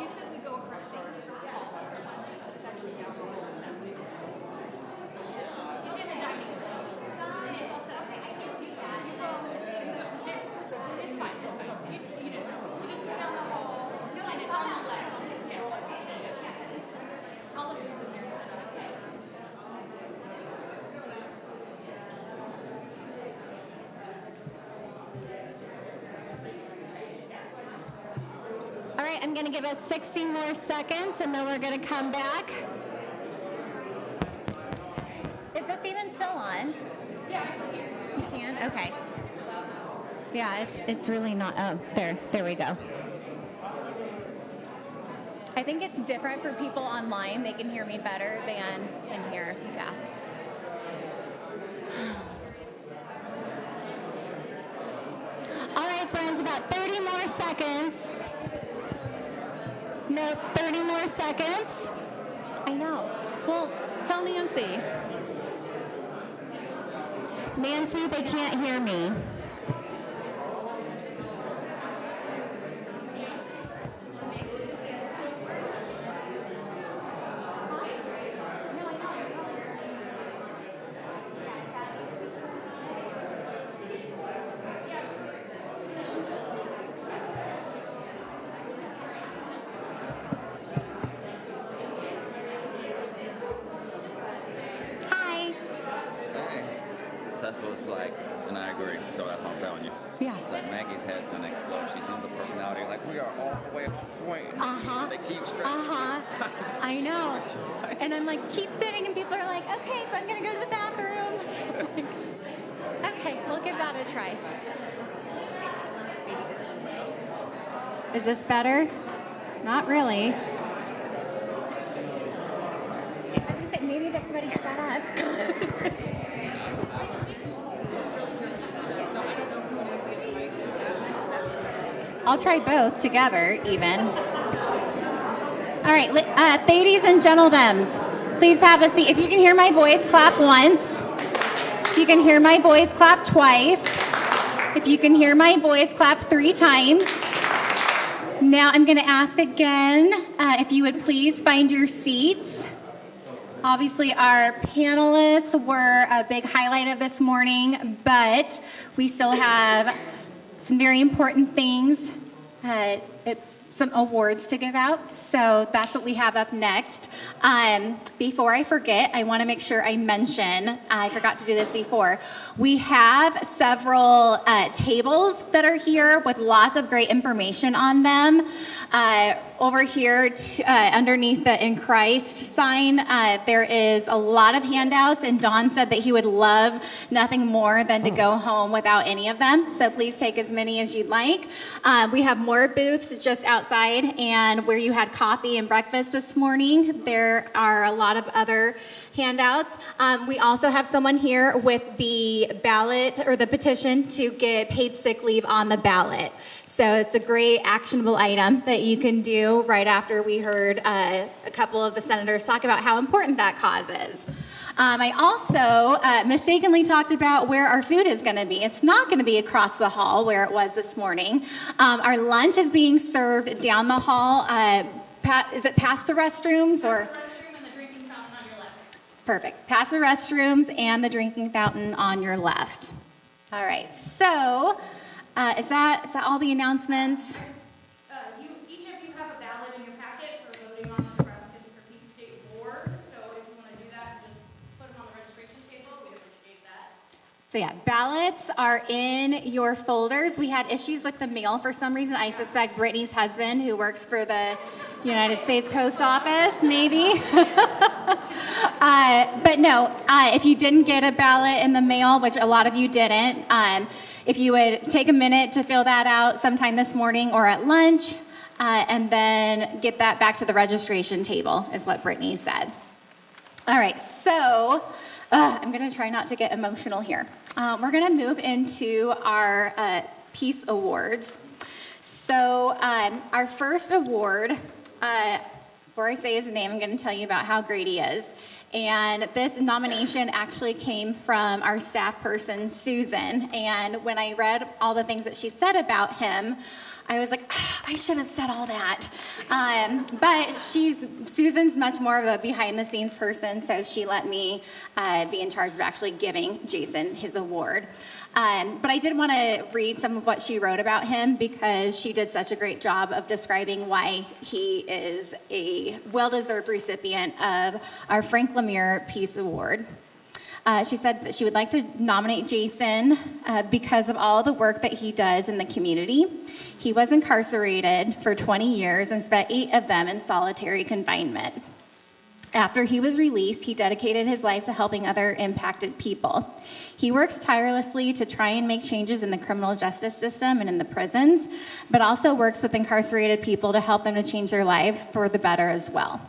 You said we go across the hall. It's in the dining room. And it's also, okay, I can't see that. It's fine, it's fine. You just go down the hall, and it's on the left. Yes. I'll look over there. Okay. All right, I'm going to give us 60 more seconds, and then we're going to come back. Is this even still on? Yeah. You can? Okay. Yeah, it's really not. Oh, there we go. I think it's different for people online. They can hear me better than in here. Yeah. All right, friends, about 30 more seconds. No, 30 more seconds. I know. Well, tell Nancy. Nancy, they can't hear me. That's what it's like, and I agree, so that's what I'm telling you. Yeah. It's like Maggie's head's gonna explode. She seems a personality like we are all the way on point. They keep stretching. I know. And I'm like, keep sitting, and people are like, okay, so I'm gonna go to the bathroom. Okay, we'll give that a try. Is this better? Not really. I think that maybe everybody shut up. I'll try both together, even. All right, ladies and gentlemen, please have a seat. If you can hear my voice, clap once. If you can hear my voice, clap twice. If you can hear my voice, clap 3 times. Now I'm going to ask again if you would please find your seats. Obviously, our panelists were a big highlight of this morning, but we still have some very important things, some awards to give out. So that's what we have up next. Before I forget, I want to make sure I mention, I forgot to do this before, we have several tables that are here with lots of great information on them. Over here underneath the In Christ sign, there is a lot of handouts, and Don said that he would love nothing more than to go home without any of them, so please take as many as you'd like. We have more booths just outside, and where you had coffee and breakfast this morning, there are a lot of other handouts. We also have someone here with the ballot or the petition to get paid sick leave on the ballot. So it's a great actionable item that you can do right after we heard a couple of the senators talk about how important that cause is. I also mistakenly talked about where our food is going to be. It's not going to be across the hall where it was this morning. Our lunch is being served down the hall. Is it past the restrooms or? Perfect. Past the restrooms and the drinking fountain on your left. All right. So, is that all the announcements? Each of you have a ballot in your packet for voting on the Nebraskans for Peace State Board. So if you want to do that, just put them on the registration table. We'd appreciate that. So yeah, ballots are in your folders. We had issues with the mail for some reason. I suspect Brittany's husband, who works for the United States Post Office, maybe. But no, if you didn't get a ballot in the mail, which a lot of you didn't, if you would take a minute to fill that out sometime this morning or at lunch, and then get that back to the registration table, is what Brittany said. All right, so I'm going to try not to get emotional here. We're going to move into our Peace Awards. So our first award, before I say his name, I'm going to tell you about how great he is. And this nomination actually came from our staff person, Susan. And when I read all the things that she said about him, I was like, I should have said all that. But Susan's much more of a behind-the-scenes person, so she let me be in charge of actually giving Jason his award. But I did want to read some of what she wrote about him because she did such a great job of describing why he is a well-deserved recipient of our Frank Lemire Peace Award. She said that she would like to nominate Jason because of all the work that he does in the community. He was incarcerated for 20 years and spent 8 of them in solitary confinement. After he was released, he dedicated his life to helping other impacted people. He works tirelessly to try and make changes in the criminal justice system and in the prisons, but also works with incarcerated people to help them to change their lives for the better as well.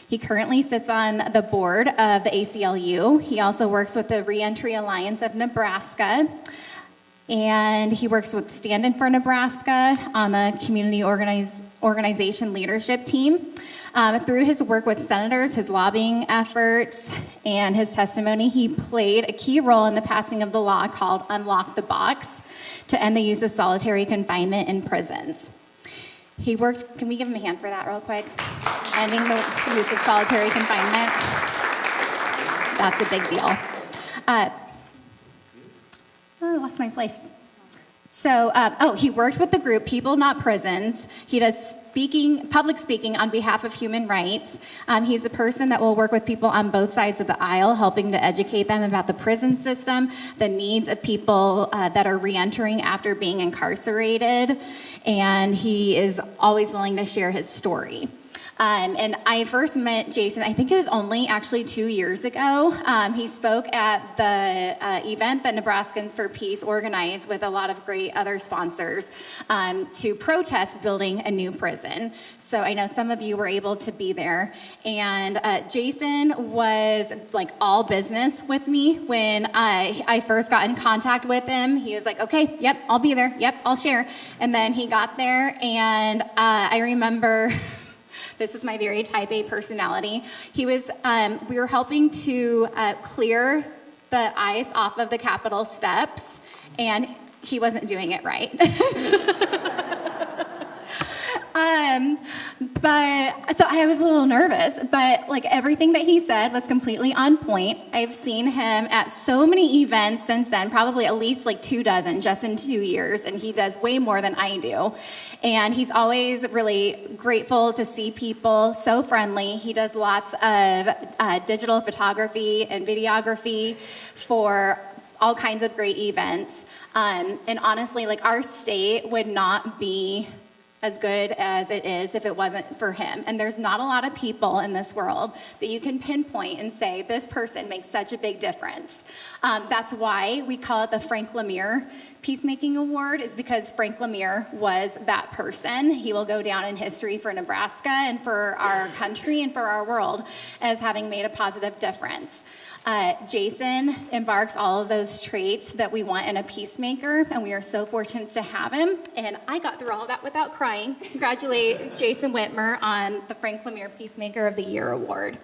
He currently sits on the board of the ACLU. He also works with the Reentry Alliance of Nebraska, and he works with Stand-In for Nebraska on the community organization leadership team. Through his work with senators, his lobbying efforts, and his testimony, he played a key role in the passing of the law called Unlock the Box to end the use of solitary confinement in prisons. He worked, can we give him a hand for that real quick? Ending the use of solitary confinement. That's a big deal. I lost my place. So, he worked with the group People Not Prisons. He does public speaking on behalf of human rights. He's a person that will work with people on both sides of the aisle, helping to educate them about the prison system, the needs of people that are reentering after being incarcerated, and he is always willing to share his story. And I first met Jason, I think it was only actually 2 years ago. He spoke at the event that Nebraskans for Peace organized with a lot of great other sponsors to protest building a new prison. So I know some of you were able to be there. And Jason was like all business with me when I first got in contact with him. He was like, okay, yep, I'll be there. Yep, I'll share. And then he got there, and I remember... This is my very type A personality. He was, we were helping to clear the ice off of the Capitol steps, and he wasn't doing it right. But so I was a little nervous, but like everything that he said was completely on point. I've seen him at so many events since then, probably at least like 24 just in 2 years, and he does way more than I do. And he's always really grateful to see people, so friendly. He does lots of digital photography and videography for all kinds of great events. And honestly, like our state would not be as good as it is if it wasn't for him. And there's not a lot of people in this world that you can pinpoint and say, this person makes such a big difference. That's why we call it the Frank Lemire Peacemaking Award, is because Frank Lemire was that person. He will go down in history for Nebraska and for our country and for our world as having made a positive difference. Jason embarks all of those traits that we want in a peacemaker, and we are so fortunate to have him. And I got through all of that without crying. Congratulate Jason Whitmer on the Frank Lemire Peacemaker of the Year Award.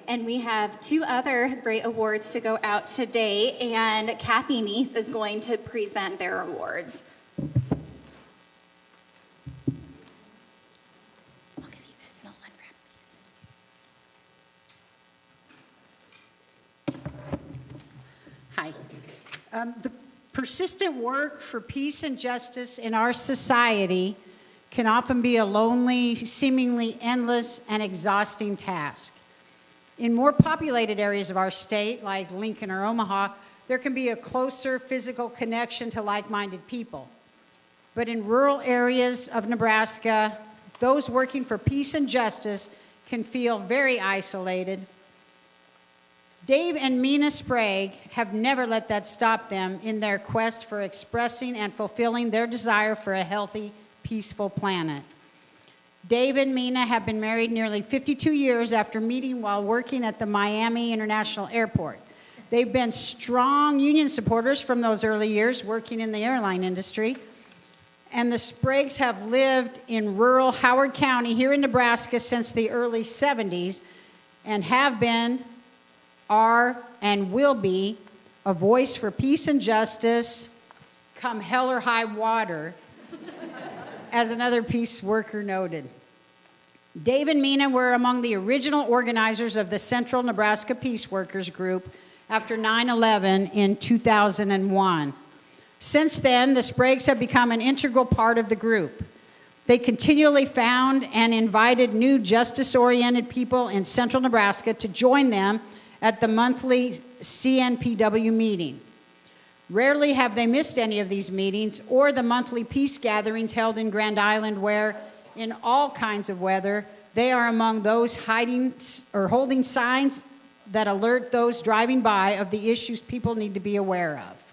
And we have 2 other great awards to go out today, and Kathy Neese is going to present their awards. I'll give you this and I'll unwrap these. Hi. The persistent work for peace and justice in our society can often be a lonely, seemingly endless, and exhausting task. In more populated areas of our state, like Lincoln or Omaha, there can be a closer physical connection to like-minded people. But in rural areas of Nebraska, those working for peace and justice can feel very isolated. Dave and Mina Sprague have never let that stop them in their quest for expressing and fulfilling their desire for a healthy, peaceful planet. Dave and Mina have been married nearly 52 years after meeting while working at the Miami International Airport. They've been strong union supporters from those early years working in the airline industry. And the Spragues have lived in rural Howard County here in Nebraska since the early 70s and have been, are, and will be a voice for peace and justice come hell or high water, as another peace worker noted. Dave and Mina were among the original organizers of the Central Nebraska Peace Workers Group after 9/11 in 2001. Since then, the Spragues have become an integral part of the group. They continually found and invited new justice-oriented people in Central Nebraska to join them at the monthly CNPW meeting. Rarely have they missed any of these meetings or the monthly peace gatherings held in Grand Island where, in all kinds of weather, they are among those hiding or holding signs that alert those driving by of the issues people need to be aware of.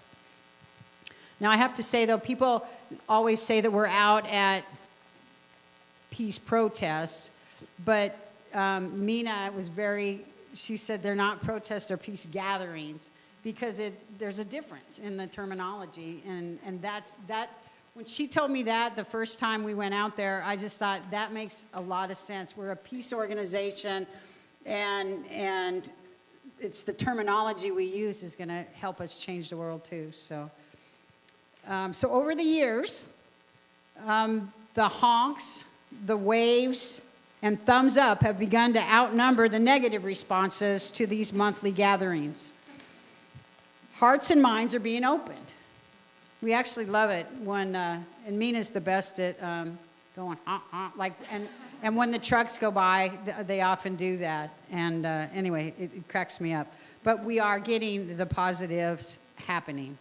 Now, I have to say, though, people always say that we're out at peace protests, but Mina was she said they're not protests, they're peace gatherings. Because there's a difference in the terminology, and when she told me that the first time we went out there, I just thought that makes a lot of sense. We're a peace organization, and it's the terminology we use is going to help us change the world too. So over the years, the honks, the waves, and thumbs up have begun to outnumber the negative responses to these monthly gatherings. Hearts and minds are being opened. We actually love it when, and Mina's the best at going, like, and And when the trucks go by, they often do that. And anyway, it cracks me up. But we are getting the positives happening.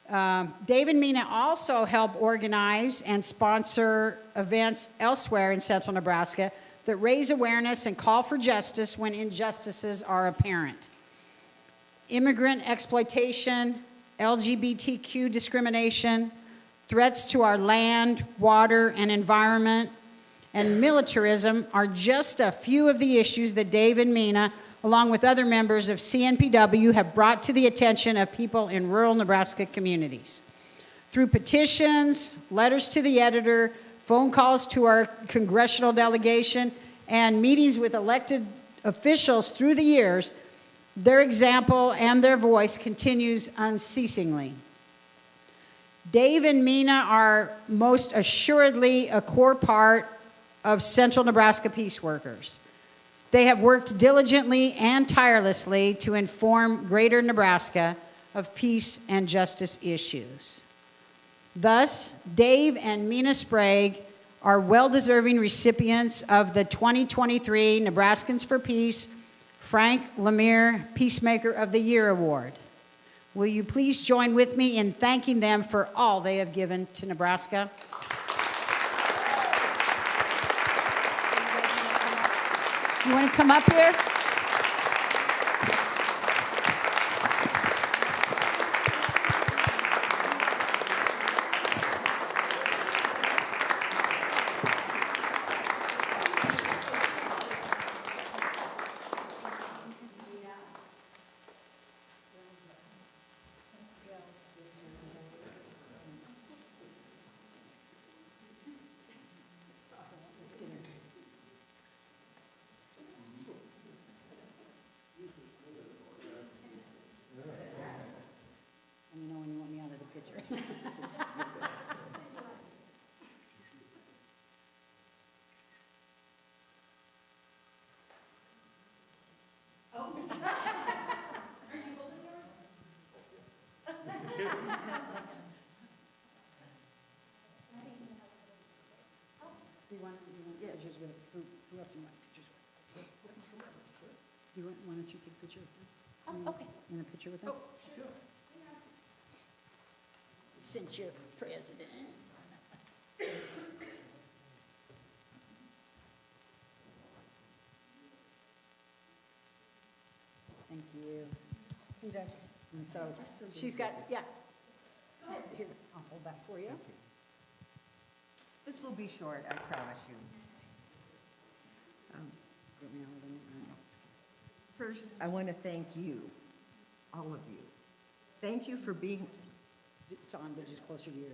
Dave and Mina also help organize and sponsor events elsewhere in central Nebraska that raise awareness and call for justice when injustices are apparent. Immigrant exploitation, LGBTQ discrimination, threats to our land, water, and environment, and militarism are just a few of the issues that Dave and Mina, along with other members of CNPW, have brought to the attention of people in rural Nebraska communities. Through petitions, letters to the editor, phone calls to our congressional delegation, and meetings with elected officials through the years, their example and their voice continues unceasingly. Dave and Mina are most assuredly a core part of Central Nebraska Peace Workers. They have worked diligently and tirelessly to inform Greater Nebraska of peace and justice issues. Thus, Dave and Mina Sprague are well-deserving recipients of the 2023 Nebraskans for Peace Frank Lemire Peacemaker of the Year Award. Will you please join with me in thanking them for all they have given to Nebraska? You want to come up here? Let me know when you want me out of the picture. Yeah, just with who else do you want pictures with? Do you want, why don't you take a picture with them? Okay. In a picture with them? Oh, sure. Since you're president. Thank you. Who does? And so she's got, yeah. Here, I'll hold that for you. This will be short, I promise you. First, I want to thank you, all of you. Thank you for being... But just closer to your...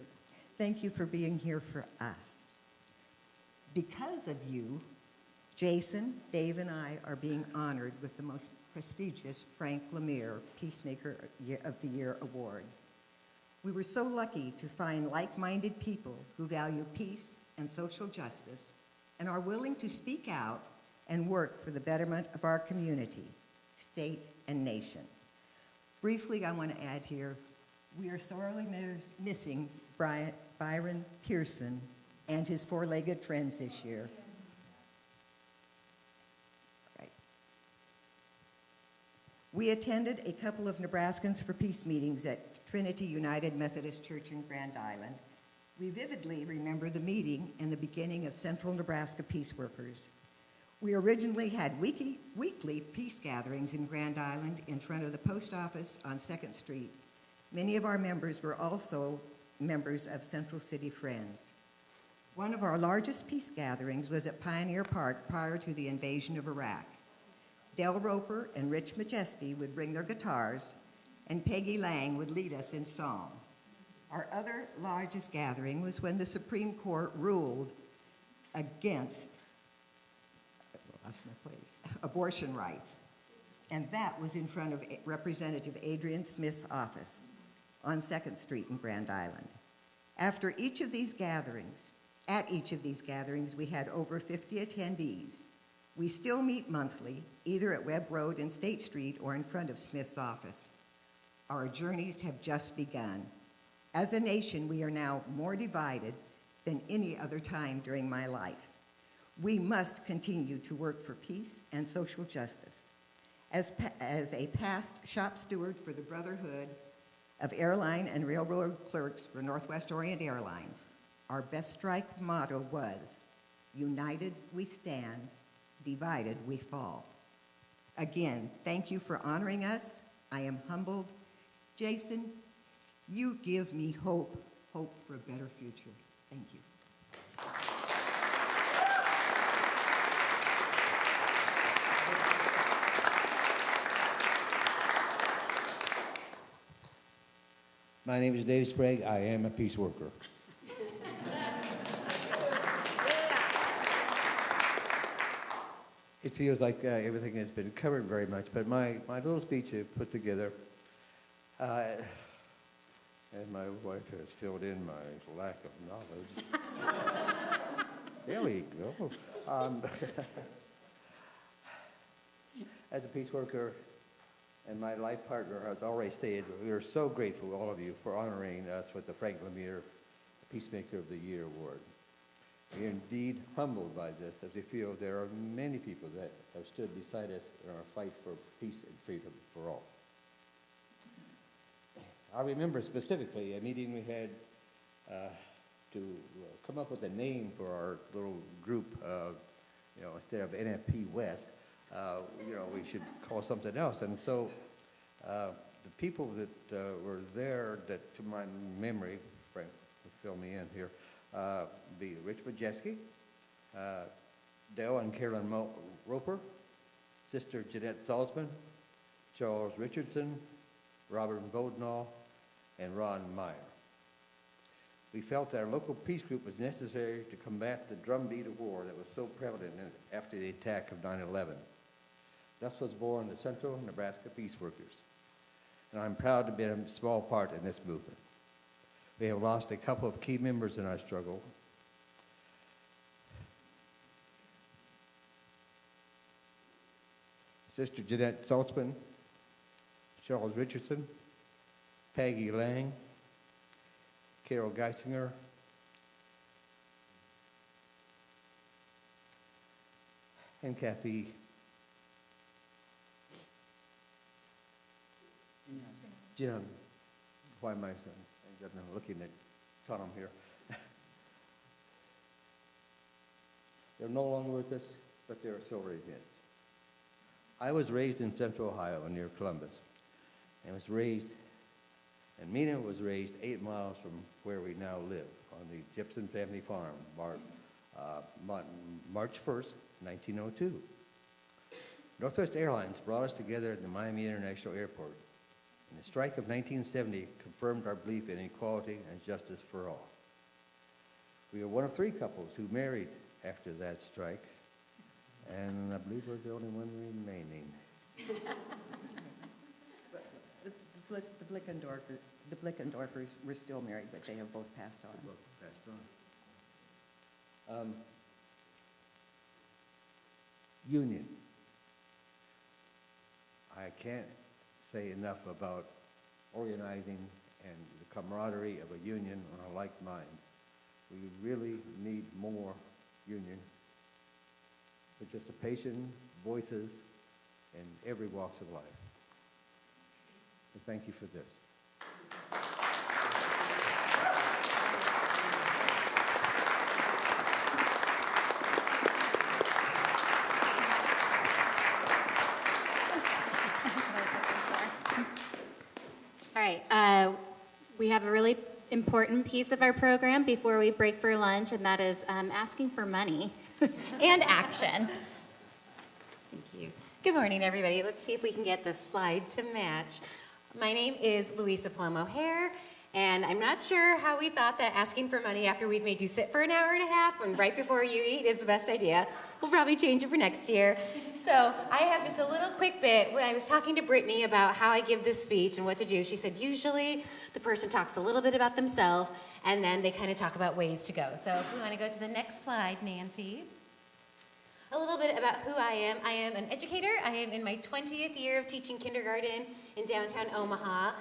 Thank you for being here for us. Because of you, Jason, Dave, and I are being honored with the most prestigious Frank Lemire Peacemaker of the Year Award. We were so lucky to find like-minded people who value peace and social justice and are willing to speak out and work for the betterment of our community, state, and nation. Briefly, I want to add here, we are sorely missing Byron Pearson and his four-legged friends this year. Right. We attended a couple of Nebraskans for Peace meetings at Trinity United Methodist Church in Grand Island. We vividly remember the meeting and the beginning of Central Nebraska Peace Workers. We originally had weekly peace gatherings in Grand Island in front of the post office on 2nd Street. Many of our members were also members of Central City Friends. One of our largest peace gatherings was at Pioneer Park prior to the invasion of Iraq. Del Roper and Rich Majeski would bring their guitars, and Peggy Lang would lead us in song. Our other largest gathering was when the Supreme Court ruled against abortion rights, and that was in front of Representative Adrian Smith's office on 2nd Street in Grand Island. At each of these gatherings, we had over 50 attendees. We still meet monthly, either at Webb Road and State Street or in front of Smith's office. Our journeys have just begun. As a nation, we are now more divided than any other time during my life. We must continue to work for peace and social justice. As a past shop steward for the Brotherhood of Airline and Railroad Clerks for Northwest Orient Airlines, our best strike motto was, united we stand, divided we fall. Again, thank you for honoring us. I am humbled. Jason, you give me hope for a better future. Thank you. My name is Dave Sprague. I am a peace worker. It feels like everything has been covered very much, but my little speech I put together, and my wife has filled in my lack of knowledge. There we go. As a peace worker, and my life partner has already stated, we are so grateful, all of you, for honoring us with the Frank Lemire Peacemaker of the Year Award. We are indeed humbled by this, as we feel there are many people that have stood beside us in our fight for peace and freedom for all. I remember specifically a meeting we had to come up with a name for our little group. Instead of NFP West, we should call something else. And so the people that were there, that to my memory, Frank will fill me in here, be Rich Majeski, Dale and Carolyn Roper, Sister Jeanette Salzman, Charles Richardson, Robert Bodenall, and Ron Meyer. We felt that our local peace group was necessary to combat the drumbeat of war that was so prevalent after the attack of 9/11. Thus was born the Central Nebraska Peace Workers, and I'm proud to be a small part in this movement. We have lost a couple of key members in our struggle. Sister Jeanette Saltzman, Charles Richardson, Peggy Lang, Carol Geisinger, and Kathy Jim. Why my sons? I'm looking at Tom here. They're no longer with us, but they're sorely missed. I was raised in Central Ohio near Columbus, and Mina was raised 8 miles from where we now live, on the Gibson family farm, March 1st, 1902. Northwest Airlines brought us together at the Miami International Airport, and the strike of 1970 confirmed our belief in equality and justice for all. We are one of 3 couples who married after that strike, and I believe we're the only one remaining. The Blickendorfers were still married, but they have both passed on. Union. I can't say enough about organizing and the camaraderie of a union on a like mind. We really need more union participation, voices in every walks of life. So thank you for this. All right, we have a really important piece of our program before we break for lunch, and that is asking for money and action. Thank you. Good morning, everybody. Let's see if we can get the slide to match. My name is Louisa Plum O'Hare, and I'm not sure how we thought that asking for money after we've made you sit for an hour and a half and right before you eat is the best idea. We'll probably change it for next year. So I have just a little quick bit. When I was talking to Brittany about how I give this speech and what to do, she said usually the person talks a little bit about themselves and then they kind of talk about ways to go. So if we want to go to the next slide, Nancy. A little bit about who I am. I am an educator. I am in my 20th year of teaching kindergarten in downtown Omaha.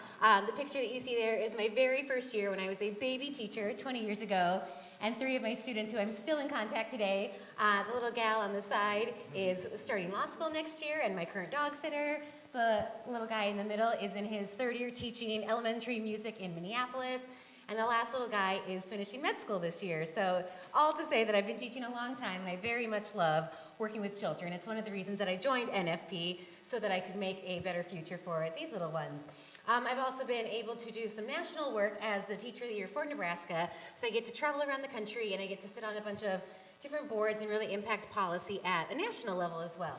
The picture that you see there is my very first year when I was a baby teacher 20 years ago. and 3 of my students who I'm still in contact today. The little gal on the side is starting law school next year and my current dog sitter. The little guy in the middle is in his 3rd year teaching elementary music in Minneapolis. And the last little guy is finishing med school this year. So all to say that I've been teaching a long time, and I very much love working with children. It's one of the reasons that I joined NFP, so that I could make a better future for these little ones. I've also been able to do some national work as the Teacher of the Year for Nebraska. So I get to travel around the country, and I get to sit on a bunch of different boards and really impact policy at a national level as well.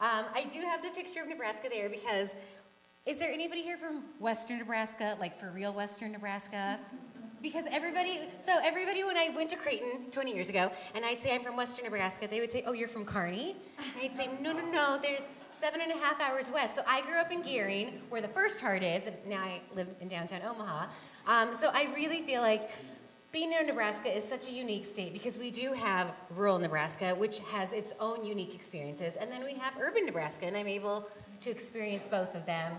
I do have the picture of Nebraska there because, is there anybody here from Western Nebraska, like for real Western Nebraska? Because everybody when I went to Creighton 20 years ago, and I'd say I'm from Western Nebraska, they would say, oh, you're from Kearney? And I'd say, no, there's 7.5 hours west. So I grew up in Gearing, where the First Heart is, and now I live in downtown Omaha. So I really feel like being in Nebraska is such a unique state because we do have rural Nebraska, which has its own unique experiences, and then we have urban Nebraska, and I'm able to experience both of them.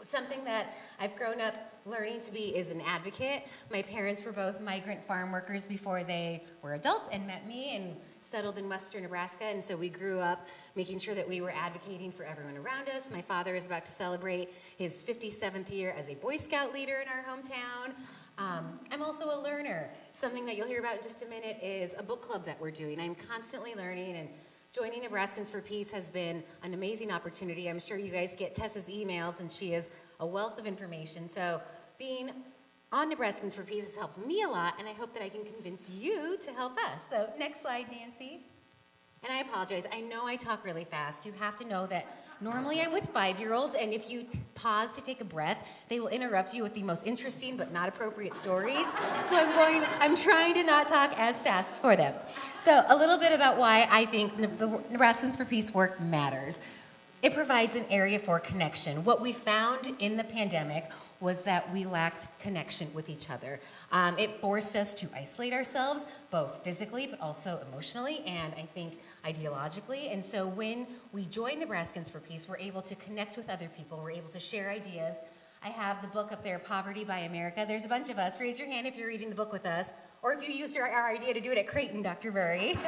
Something that I've grown up learning to be is an advocate. My parents were both migrant farm workers before they were adults and met me and settled in Western Nebraska, and so we grew up making sure that we were advocating for everyone around us. My father is about to celebrate his 57th year as a Boy Scout leader in our hometown. I'm also a learner. Something that you'll hear about in just a minute is a book club that we're doing. I'm constantly learning, and joining Nebraskans for Peace has been an amazing opportunity. I'm sure you guys get Tessa's emails, and she is a wealth of information. So being on Nebraskans for Peace has helped me a lot, and I hope that I can convince you to help us. So next slide, Nancy. And I apologize. I know I talk really fast. You have to know that normally I'm with 5-year-olds, and if you pause to take a breath, they will interrupt you with the most interesting but not appropriate stories. So I'm trying to not talk as fast for them. So a little bit about why I think the Nebraskans for Peace work matters. It provides an area for connection. What we found in the pandemic was that we lacked connection with each other. It forced us to isolate ourselves, both physically but also emotionally, and I think ideologically. And so when we join Nebraskans for Peace, we're able to connect with other people. We're able to share ideas. I have the book up there, Poverty by America. There's a bunch of us. Raise your hand if you're reading the book with us, or if you used our idea to do it at Creighton, Dr. Murray.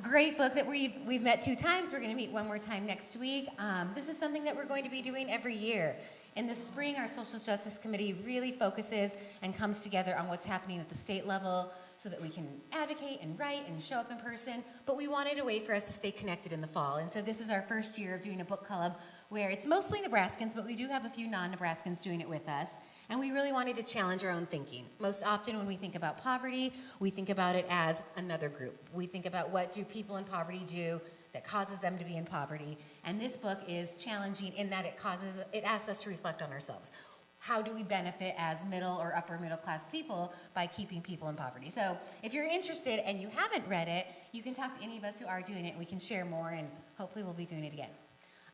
Great book that we've met 2 times. We're going to meet one more time next week. This is something that we're going to be doing every year. In the spring, our Social Justice Committee really focuses and comes together on what's happening at the state level so that we can advocate and write and show up in person. But we wanted a way for us to stay connected in the fall. And so this is our first year of doing a book club where it's mostly Nebraskans, but we do have a few non-Nebraskans doing it with us. And we really wanted to challenge our own thinking. Most often when we think about poverty, we think about it as another group. We think about what do people in poverty do that causes them to be in poverty. And this book is challenging in that it asks us to reflect on ourselves. How do we benefit as middle or upper middle class people by keeping people in poverty? So if you're interested and you haven't read it, you can talk to any of us who are doing it, and we can share more, and hopefully we'll be doing it again.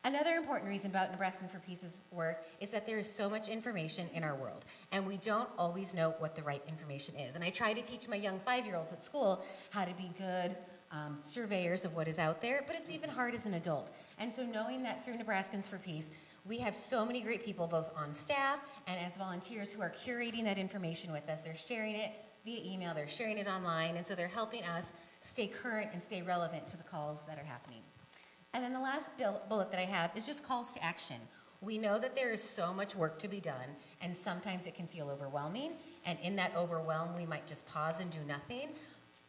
Another important reason about Nebraskan for Peace's work is that there is so much information in our world, and we don't always know what the right information is. And I try to teach my young 5-year-olds at school how to be good surveyors of what is out there, but it's even hard as an adult. And so knowing that through Nebraskans for Peace, we have so many great people both on staff and as volunteers who are curating that information with us. They're sharing it via email, they're sharing it online, and so they're helping us stay current and stay relevant to the calls that are happening. And then the last bullet that I have is just calls to action. We know that there is so much work to be done, and sometimes it can feel overwhelming, and in that overwhelm, we might just pause and do nothing.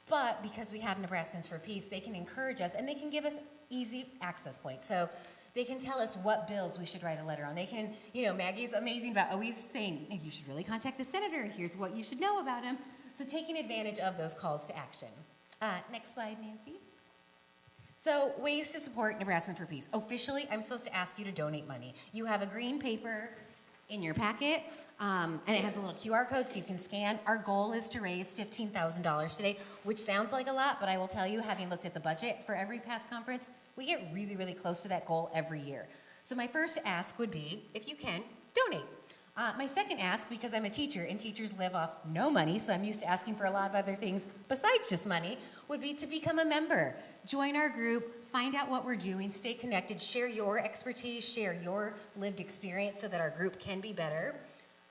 But because we have Nebraskans for Peace, they can encourage us, and they can give us easy access points. So they can tell us what bills we should write a letter on. They can, Maggie's amazing about always saying, hey, you should really contact the senator, and here's what you should know about him. So taking advantage of those calls to action. Next slide, Nancy. So ways to support Nebraskans for Peace. Officially, I'm supposed to ask you to donate money. You have a green paper in your packet, and it has a little QR code so you can scan. Our goal is to raise $15,000 today, which sounds like a lot, but I will tell you, having looked at the budget for every past conference, we get really, really close to that goal every year. So my first ask would be, if you can, donate. My second ask, because I'm a teacher and teachers live off no money, so I'm used to asking for a lot of other things besides just money, would be to become a member. Join our group, find out what we're doing, stay connected, share your expertise, share your lived experience so that our group can be better.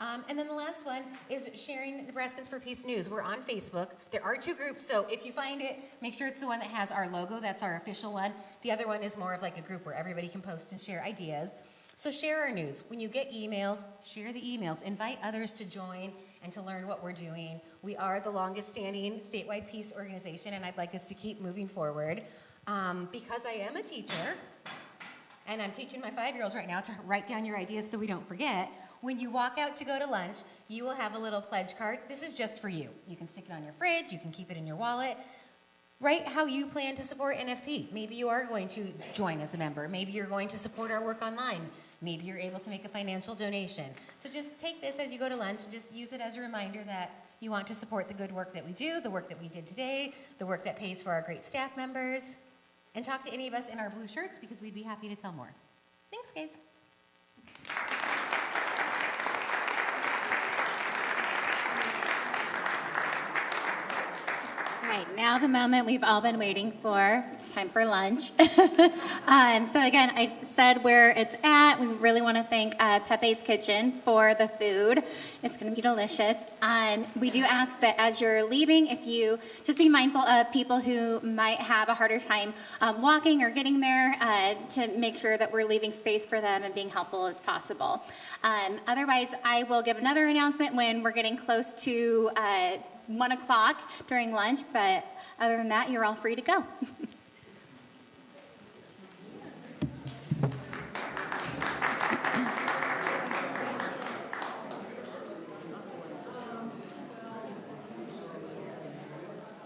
And then the last one is sharing Nebraskans for Peace news. We're on Facebook. There are 2 groups, so if you find it, make sure it's the one that has our logo. That's our official one. The other one is more of like a group where everybody can post and share ideas. So share our news. When you get emails, share the emails. Invite others to join and to learn what we're doing. We are the longest standing statewide peace organization, and I'd like us to keep moving forward. Because I am a teacher, and I'm teaching my 5-year-olds right now to write down your ideas so we don't forget. When you walk out to go to lunch, you will have a little pledge card. This is just for you. You can stick it on your fridge, you can keep it in your wallet. Write how you plan to support NFP. Maybe you are going to join as a member. Maybe you're going to support our work online. Maybe you're able to make a financial donation. So just take this as you go to lunch, just use it as a reminder that you want to support the good work that we do, the work that we did today, the work that pays for our great staff members, and talk to any of us in our blue shirts because we'd be happy to tell more. Thanks, guys. All right, now the moment we've all been waiting for. It's time for lunch. So again, I said where it's at. We really want to thank Pepe's Kitchen for the food. It's going to be delicious. We do ask that as you're leaving, if you just be mindful of people who might have a harder time walking or getting there to make sure that we're leaving space for them and being helpful as possible. Otherwise, I will give another announcement when we're getting close to 1 o'clock during lunch, but other than that, you're all free to go.